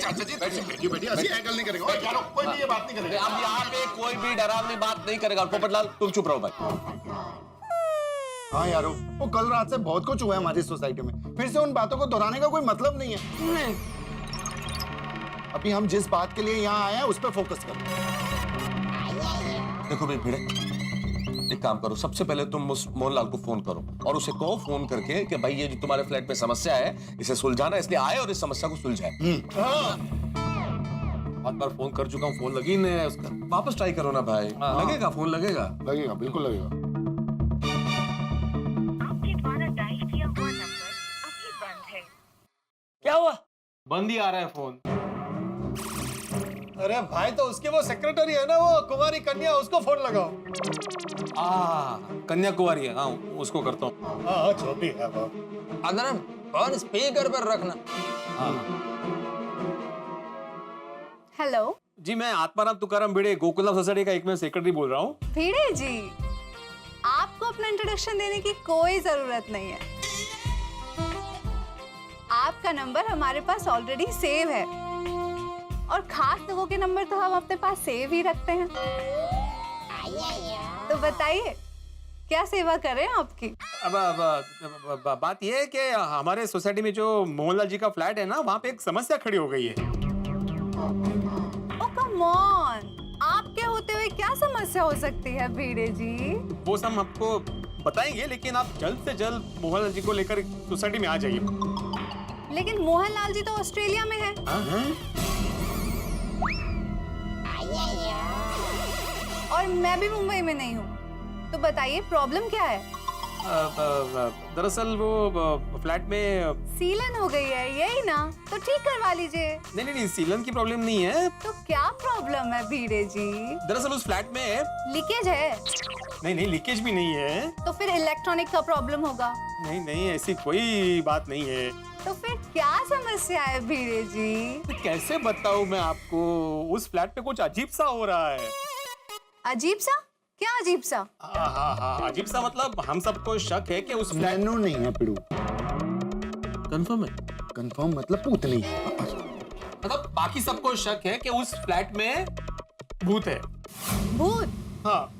चाचा जी बैठिए, ऐसी एंगल नहीं करेगा। जानो, कोई भी ये बात नहीं करेगा। अब यहाँ पे कोई भी डरावनी बात नहीं करेगा। पोपटलाल तुम चुप रहो भाई। हाँ यारो, वो कल रात से बहुत कुछ हुआ है हमारी सोसाइटी में, फिर से उन बातों को दोहराने का कोई मतलब नहीं है। अभी हम जिस बात के लिए यहाँ आए हैं उस पर फोकस करो। देखो भाई भिड़े, एक काम करो, सबसे पहले तुम उस मोहनलाल को फोन करो और उसे कहो फोन करके कि भाई ये जो तुम्हारे फ्लैट में समस्या है इसे सुलझाना, इसलिए आए और इस समस्या को सुलझाए। बहुत बार फोन कर चुका हूँ, फोन लगी नहीं है उसका। वापस ट्राई करो ना भाई, लगेगा, फोन लगेगा। लगेगा, बिल्कुल लगेगा। आपके द्वारा डायल किया हुआ नंबर अभी बंद है। क्या हुआ? बंद ही आ रहा है फोन। अरे भाई तो उसकी वो सेक्रेटरी है ना, वो कुमारी कन्या, उसको फोन लगाओ। कन्याकुमारी है, हाँ उसको करता हूँ। हाँ जो भी है वो। अदर फोन स्पीकर पर रखना। हेलो जी, मैं आत्माराम तुकाराम भिड़े, गोकुलम सोसाइटी का एक मैं सेक्रेटरी बोल रहा हूँ। भिड़े जी, आपको अपना इंट्रोडक्शन देने की कोई जरूरत नहीं है। आपका नंबर हमारे पास ऑलरेडी सेव है और खास लोगों के नंबर तो हम अपने पास सेव ही रखते हैं। तो बताइए क्या सेवा करें आपकी? अब बात यह है कि हमारे सोसाइटी में जो मोहनलाल जी का फ्लैट है ना, वहाँ पे एक समस्या खड़ी हो गई है। ओ कम ऑन, आपके होते हुए क्या समस्या हो सकती है भिड़े जी? वो सब हम आपको बताएंगे, लेकिन आप जल्द से जल्द मोहनलाल जी को लेकर सोसाइटी में आ जाइए। लेकिन मोहनलाल जी तो ऑस्ट्रेलिया में है और मैं भी मुंबई में नहीं हूँ, तो बताइए प्रॉब्लम क्या है? दरअसल वो फ्लैट में सीलन हो गई है, यही ना? तो ठीक करवा लीजिए। नहीं, सीलन की प्रॉब्लम नहीं है। तो क्या प्रॉब्लम है भिड़े जी? दरअसल उस फ्लैट में लीकेज है? नहीं, लीकेज भी नहीं है। तो फिर इलेक्ट्रॉनिक का प्रॉब्लम होगा? नहीं, ऐसी कोई बात नहीं है। तो फिर क्या समस्या है भिड़े जी? तो कैसे बताऊं मैं आपको, उस फ्लैट पे कुछ अजीब सा हो रहा है। अजीब सा? क्या अजीब सा? हाँ, अजीब सा मतलब हम सबको शक है कि उस फ्लैट नैनो नहीं है पिड़ू। कंफर्म है? कंफर्म मतलब पूतनी। मतलब बाकी सबको शक है कि उस फ्लैट में भूत है। भूत? हाँ।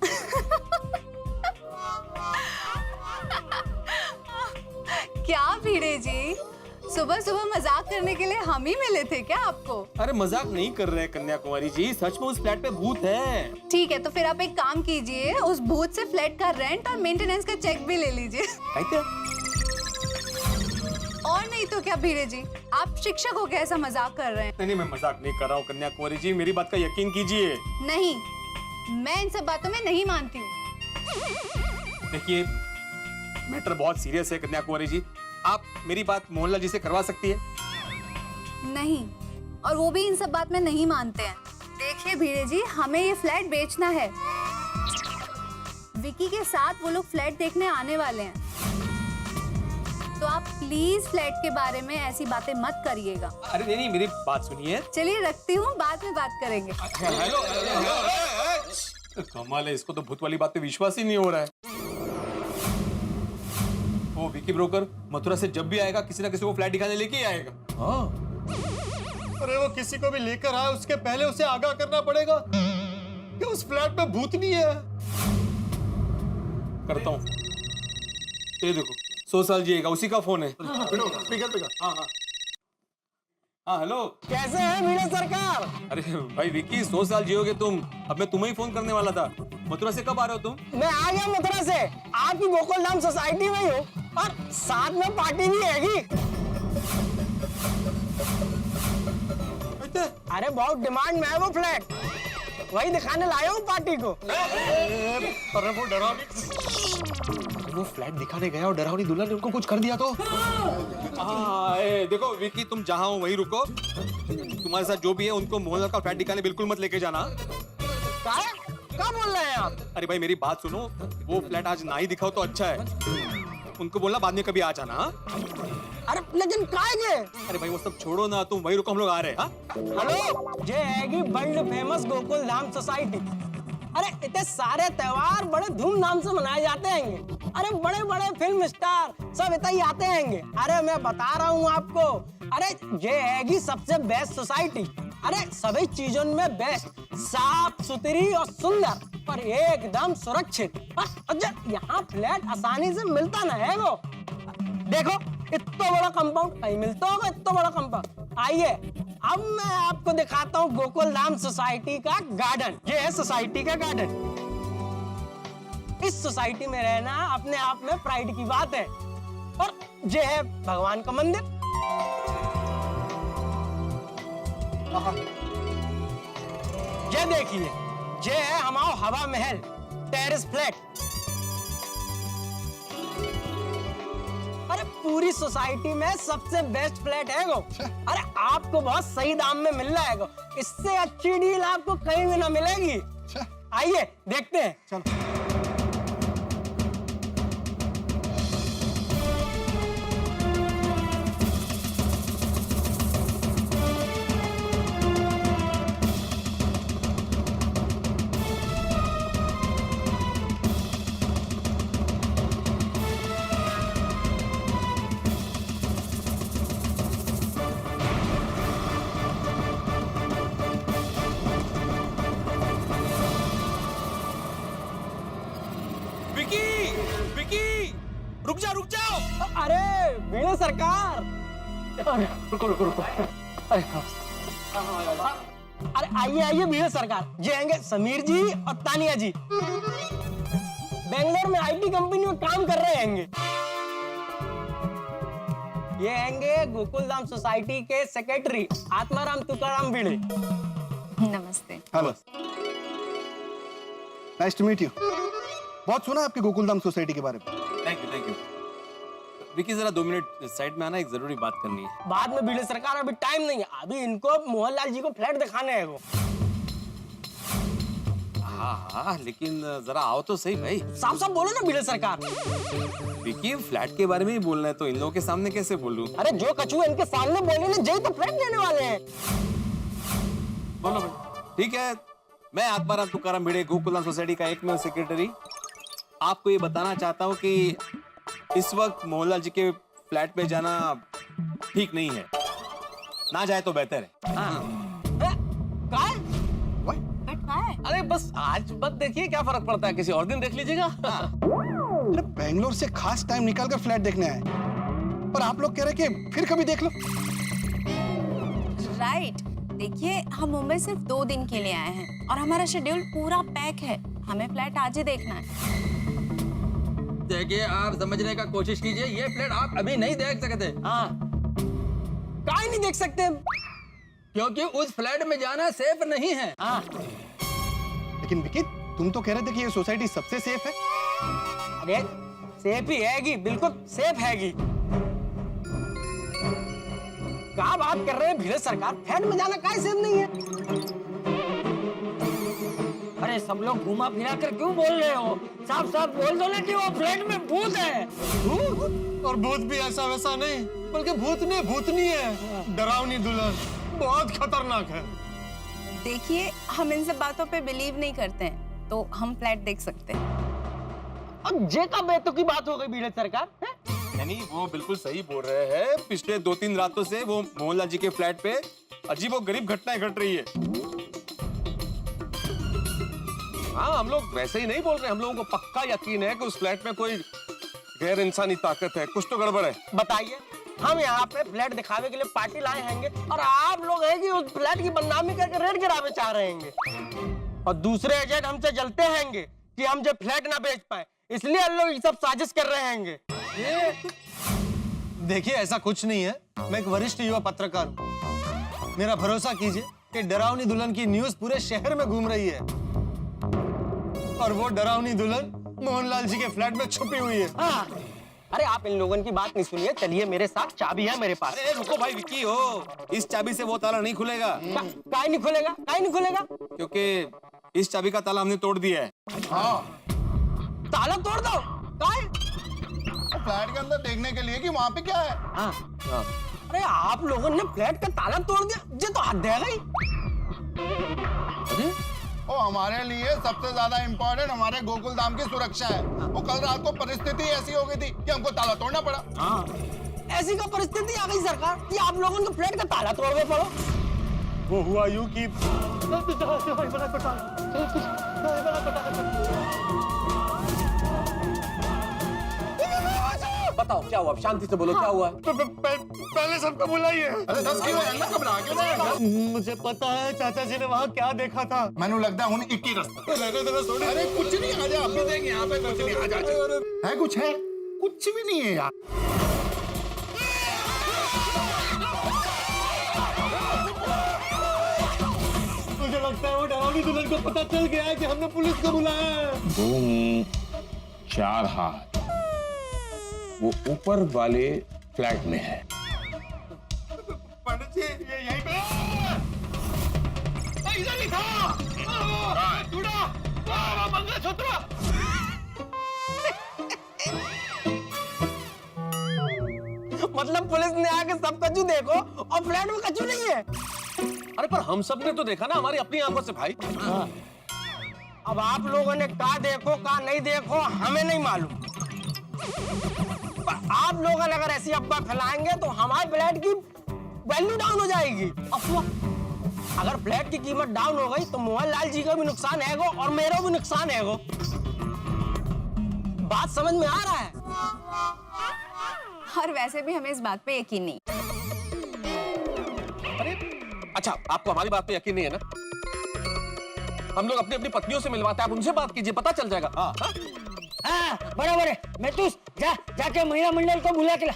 क्या भिड़े जी, सुबह सुबह मजाक करने के लिए हम ही मिले थे क्या आपको? अरे मजाक नहीं कर रहे हैं कन्याकुमारी जी, सच में उस फ्लैट पे भूत है। ठीक है, तो फिर आप एक काम कीजिए, उस भूत से फ्लैट का रेंट और मेंटेनेंस का चेक भी ले लीजिए। और नहीं तो क्या भिड़े जी, आप शिक्षक हो, कैसा मजाक कर रहे हैं? नहीं, मैं मजाक नहीं कर रहा हूँ कन्याकुमारी जी, मेरी बात का यकीन कीजिए। नहीं, मैं इन सब बातों में नहीं मानती हूँ। देखिए, मैटर बहुत सीरियस है कन्याकुमारी जी, आप मेरी बात मोहनलाल जी से करवा सकती है? नहीं, और वो भी इन सब बात में नहीं मानते हैं। देखिए भिड़े जी, हमें ये फ्लैट बेचना है। विकी के साथ वो लोग फ्लैट देखने आने वाले हैं, तो आप प्लीज फ्लैट के बारे में ऐसी बातें मत करिएगा। अरे नहीं, मेरी बात सुनिए। चलिए रखती हूँ, बाद में बात करेंगे। हेलो, कमाल है, इसको तो भूत वाली बात पे विश्वास ही नहीं हो रहा है। वो विकी ब्रोकर मथुरा से जब भी आएगा किसी ना किसी को फ्लैट दिखाने लेके ही आएगा। हाँ अरे वो किसी को भी लेकर आए उसके पहले उसे आगाह करना पड़ेगा कि उस फ्लैट में भूतनी है। करता हूँ। ये देखो 100 साल जिएगा, उसी का फोन है। स्पीकर पे हाँ हाँ हाँ, हेलो। कैसे है मीना सरकार? अरे भाई विकी 100 साल जियोगे तुम। अब मैं तुम्हें ही फोन करने वाला था। मथुरा से कब आ रहे हो तुम? मैं आ गया मथुरा से, आपकी गोकुलधाम सोसाइटी में ही हूँ और साथ में पार्टी भी हैगी। अरे बहुत डिमांड में है वो फ्लैट, वही दिखाने लाया हूँ पार्टी को। अरे वो डरावनी, वो फ्लैट दिखाने गया और डरावनी दुल्हन ने उनको कुछ कर दिया तो। हाँ देखो विकी, तुम जहाँ हो वहीं रुको। तुम्हारे साथ जो भी है उनको मोहनलाल का फ्लैट दिखाने बिल्कुल मत लेके जाना। क्या बोल रहे हैं आप? अरे भाई मेरी बात सुनो, वो फ्लैट आज ना ही दिखाओ तो अच्छा है। उनको बोलना बाद में कभी आ जाना। अरे लेकिन काहे? अरे भाई वो सब छोड़ो ना, तुम वहीं रुको, हम लोग आ रहे हैं। हेलो, ये हैगी वर्ल्ड फेमस गोकुलधाम सोसाइटी। अरे इतने सारे त्योहार बड़े धूमधाम से मनाए जाते हैं। अरे बड़े बड़े फिल्म स्टार सब इतना ही आते हैं। अरे मैं बता रहा हूँ आपको, अरे ये हैगी सबसे बेस्ट सोसाइटी। अरे सभी चीजों में बेस्ट, साफ सुथरी और सुंदर और एकदम सुरक्षित। यहाँ फ्लैट आसानी से मिलता ना है वो। देखो इतना बड़ा कंपाउंड कहीं मिलता होगा, इतना बड़ा कंपाउंड। आइए अब मैं आपको दिखाता हूँ गोकुलधाम सोसाइटी का गार्डन। ये है सोसाइटी का गार्डन। इस सोसाइटी में रहना अपने आप में प्राइड की बात है। और ये है भगवान का मंदिर। ये देखिए, ये है हमारा हवा महल टेरेस फ्लैट। अरे पूरी सोसाइटी में सबसे बेस्ट फ्लैट है वो। अरे आपको बहुत सही दाम में मिल रहा है वो। इससे अच्छी डील आपको कहीं भी ना मिलेगी। आइए देखते हैं। चलो। रुक जाओ। अरे वीणा सरकार, रुको। अरे आइए वीणा सरकार। ये आएंगे समीर जी और तानिया जी, बेंगलोर में IT कंपनी में काम कर रहे हैं। ये आएंगे गोकुलधाम सोसाइटी के सेक्रेटरी आत्माराम तुकाराम भिड़े। नमस्ते। Hello, nice to meet you. बहुत सुना आपके गोकुलधाम सोसाइटी के बारे में। Thank you. विकी जरा 2 मिनट साइड में आना, एक जरूरी बात करनी है। बाद में भिड़े सरकार, अभी टाइम नहीं है। अभी इनको मोहनलाल जी को फ्लैट दिखाने है वो। हाँ लेकिन जरा आओ तो सही भाई। साफ बोलो ना भिड़े सरकार। विकी फ्लैट के बारे में ही बोलना है तो इन लोगों के सामने कैसे बोलूं? अरे जो कछुआ इनके सामने बोले ना, जय तो फ्लैट देने वाले हैं। बोलो भाई। ठीक है, मैं आत्माराम तुकाराम भिड़े, गोकुलधाम सोसाइटी का एकमेव सेक्रेटरी, आपको ये बताना चाहता हूँ कि इस वक्त मोहनलाल जी के फ्लैट पे जाना ठीक नहीं है। ना जाए तो बेहतर है। अरे बस आज मत देखिए, क्या फर्क पड़ता है, किसी और दिन देख लीजिएगा। अरे बेंगलोर से खास टाइम निकालकर फ्लैट देखने आए और आप लोग कह रहे कि फिर कभी देख लो। राइट। देखिए हम मुंबई सिर्फ 2 दिन के लिए आए हैं और हमारा शेड्यूल पूरा पैक है। हमें फ्लैट आज ही देखना है। देखिए आप समझने का कोशिश कीजिए, ये फ्लैट आप अभी नहीं देख सकते। हाँ, काहे नहीं देख सकते? क्योंकि उस फ्लैट में जाना सेफ नहीं है। हाँ। लेकिन विकी, तुम तो कह रहे थे कि ये सोसाइटी सबसे सेफ है। अरे सेफ ही हैगी, बिल्कुल सेफ हैगी। क्या बात कर रहे हैं भिड़े सरकार? फ्लैट में जाना काहे सेफ नहीं है? अरे सब लोग घुमा फिरा कर क्यों बोल रहे हो? साफ बोल दो ना कि वो फ्लैट में भूत है। भूत? और भूत भी ऐसा वैसा नहीं, बल्कि भूतनी है, डरावनी दुल्हन, बहुत खतरनाक है। देखिए हम इन सब बातों पे बिलीव नहीं करते हैं, तो हम फ्लैट देख सकते हैं। अब जे का बेतुकी की बात हो गई भिड़े सरकार। यानी वो बिल्कुल सही बोल रहे हैं। पिछले 2-3 रातों से वो मोहनलाल जी के फ्लैट पे अजीबोगरीब घटनाएं घट रही है। हाँ, हम लोग वैसे ही नहीं बोल रहे, हम लोगों को पक्का यकीन है कि उस फ्लैट में कोई गैर इंसानी ताकत है, कुछ तो गड़बड़ है। बताइए, हम यहाँ पे फ्लैट दिखावे के लिए पार्टी लाए हैंगे और आप लोग हैं कि उस फ्लैट की बदनामी करके रेट गिरावे चाह रहे हैं और दूसरे एजेंट हमसे जलते हैंगे कि हम जो फ्लैट ना बेच पाए, इसलिए हम लोग ये सब साजिश कर रहे हैंगे। देखिए, ऐसा कुछ नहीं है। मैं एक वरिष्ठ युवा पत्रकार हूँ। मेरा भरोसा कीजिए कि डरावनी दुल्हन की न्यूज पूरे शहर में घूम रही है और वो डरावनी दुल्हन मोहनलाल जी के फ्लैट में छुपी हुई है। हाँ। अरे आप इन लोगों की बात नहीं सुनिए, चलिए मेरे साथ, चाबी है मेरे पास। अरे रुको भाई विक्की हो, इस चाबी से वो ताला नहीं खुलेगा। काहे नहीं खुलेगा? काहे नहीं खुलेगा? क्योंकि इस चाबी का ताला हमने तोड़ दिया है। हाँ, ताला तोड़ दो। काहे? फ्लैट के अंदर देखने के लिए कि वहाँ पे क्या है। हाँ। अरे आप लोगों ने फ्लैट का ताला तोड़ दिया, ये तो हद है गई। वो हमारे लिए सबसे ज्यादा इम्पोर्टेंट हमारे गोकुल धाम की सुरक्षा है। वो कल रात को परिस्थिति ऐसी हो गई थी कि हमको ताला तोड़ना पड़ा। ऐसी का परिस्थिति आ गई सरकार कि आप लोगों ने फ्लैट का ताला तोड़ना पड़ो। वो हुआ यूं कि बताओ क्या हुआ, शांति से बोलो, क्या हुआ? पहले सबको बुलाइए। अरे 10 क्यों है ना, घबरा क्यों नहीं? मुझे पता है चाचा जी ने वहाँ क्या देखा था। मैंने लगता है उन्हें 21 रास्ता। अरे कुछ नहीं, आ जा, अभी देख यहाँ पे कुछ नहीं, आ जा। है कुछ है? कुछ भी नहीं है यार। मुझे लगता है वो डरावनी दुल्हन को पता चल गया है कि हमने पुलिस को बुलाया है। 2 मुंह 4 हाथ वो ऊपर वाले फ्लैट में है। पंडित जी, ये यहीं पे इधर लिखा मंगलसूत्र। मतलब पुलिस ने आके सब कचू देखो और फ्लैट में कचू नहीं है। अरे पर हम सब ने तो देखा ना हमारी अपनी आंखों से भाई। अब आप लोगों ने का देखो का नहीं देखो हमें नहीं मालूम, पर आप लोग अगर ऐसी अफवाह फैलाएंगे तो हमारे फ्लैट की वैल्यू डाउन हो जाएगी। अफवाह, अगर फ्लैट की कीमत डाउन हो गई तो मोहनलाल जी का भी नुकसान है और मेरा भी नुकसान है। बात समझ में आ रहा है? और वैसे भी हमें इस बात पे यकीन नहीं। अच्छा, आपको हमारी बात पे यकीन नहीं है ना? हम लोग अपनी अपनी पत्नियों से मिलवाते हैं, आप उनसे बात कीजिए, पता चल जाएगा। हाँ बराबर है। मैं तू जाके महिला मंडल को बुला के ला।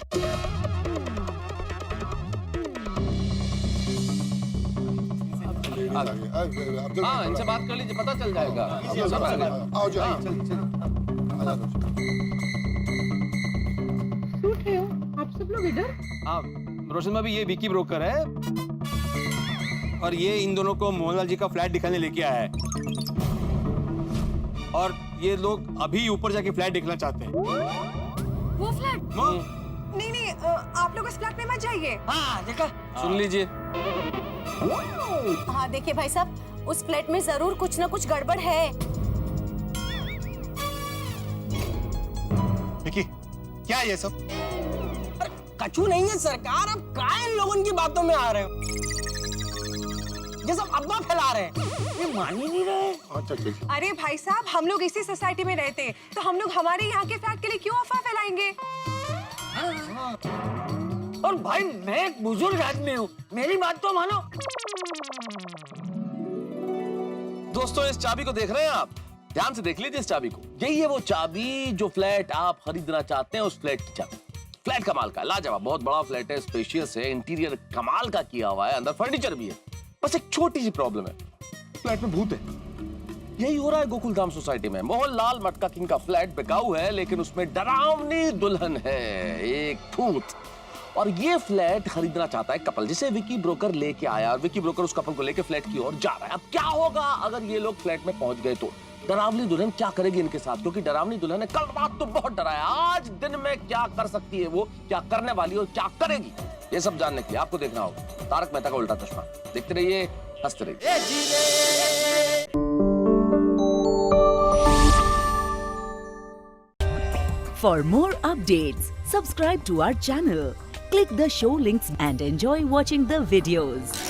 हाँ, इनसे बात कर लीजिए, पता चल जाएगा। आओ जाओ, आप सब लोग इधर? हाँ रोशन भाभी, ये विकी ब्रोकर है और ये इन दोनों को मोहनलाल जी का फ्लैट दिखाने लेके आया है और ये लोग अभी ऊपर जाके फ्लैट देखना चाहते हैं। वो फ्लैट? नहीं नहीं, आप लोग उस फ्लैट में मत जाइए। हाँ देखा, सुन लीजिए। हाँ देखिए भाई साहब, उस फ्लैट में जरूर कुछ ना कुछ गड़बड़ है। विकी, क्या है ये सब? कचू नहीं है सरकार, अब काहे इन लोगों की बातों में आ रहे हो? ये सब अफवाह फैला रहे हैं। ये मान ही नहीं रहे। अच्छा। अरे भाई साहब, हम लोग इसी सोसाइटी में रहते हैं, तो हम लोग हमारे यहाँ के फ्लैट के लिए क्यों अफवाह फैलाएंगे? और भाई मैं एक बुजुर्ग आदमी हूँ, मेरी बात तो मानो। दोस्तों, इस चाबी को देख रहे हैं आप? ध्यान से देख लीजिए इस चाबी को। यही है वो चाबी जो फ्लैट आप खरीदना चाहते हैं, उस फ्लैट की चाबी। फ्लैट कमाल का, लाजवाब, बहुत बड़ा फ्लैट है, स्पेशियस है, इंटीरियर कमाल का किया हुआ है, अंदर फर्नीचर भी है। बस एक छोटी सी प्रॉब्लम है, फ्लैट में भूत है। यही हो रहा है गोकुलधाम सोसाइटी में। मोहनलाल मटका किंग का फ्लैट बिकाऊ है, लेकिन उसमें डरावनी दुल्हन है, एक भूत। और ये फ्लैट खरीदना चाहता है कपल, जिसे विकी ब्रोकर लेके आया, और विकी ब्रोकर उस कपल को लेके फ्लैट की ओर जा रहा है। अब क्या होगा अगर ये लोग फ्लैट में पहुंच गए तो? डरावनी दुल्हन क्या करेगी इनके साथ? क्योंकि डरावनी दुल्हन ने कल रात तो बहुत डराया, आज दिन में क्या कर सकती है वो, क्या करने वाली है और क्या करेगी, ये सब जानने के लिए आपको देखना होगा तारक मेहता का उल्टा चश्मा। देखते रहिए, हंसते रहिए। For more updates, subscribe to our channel, click the show links and enjoy watching the videos.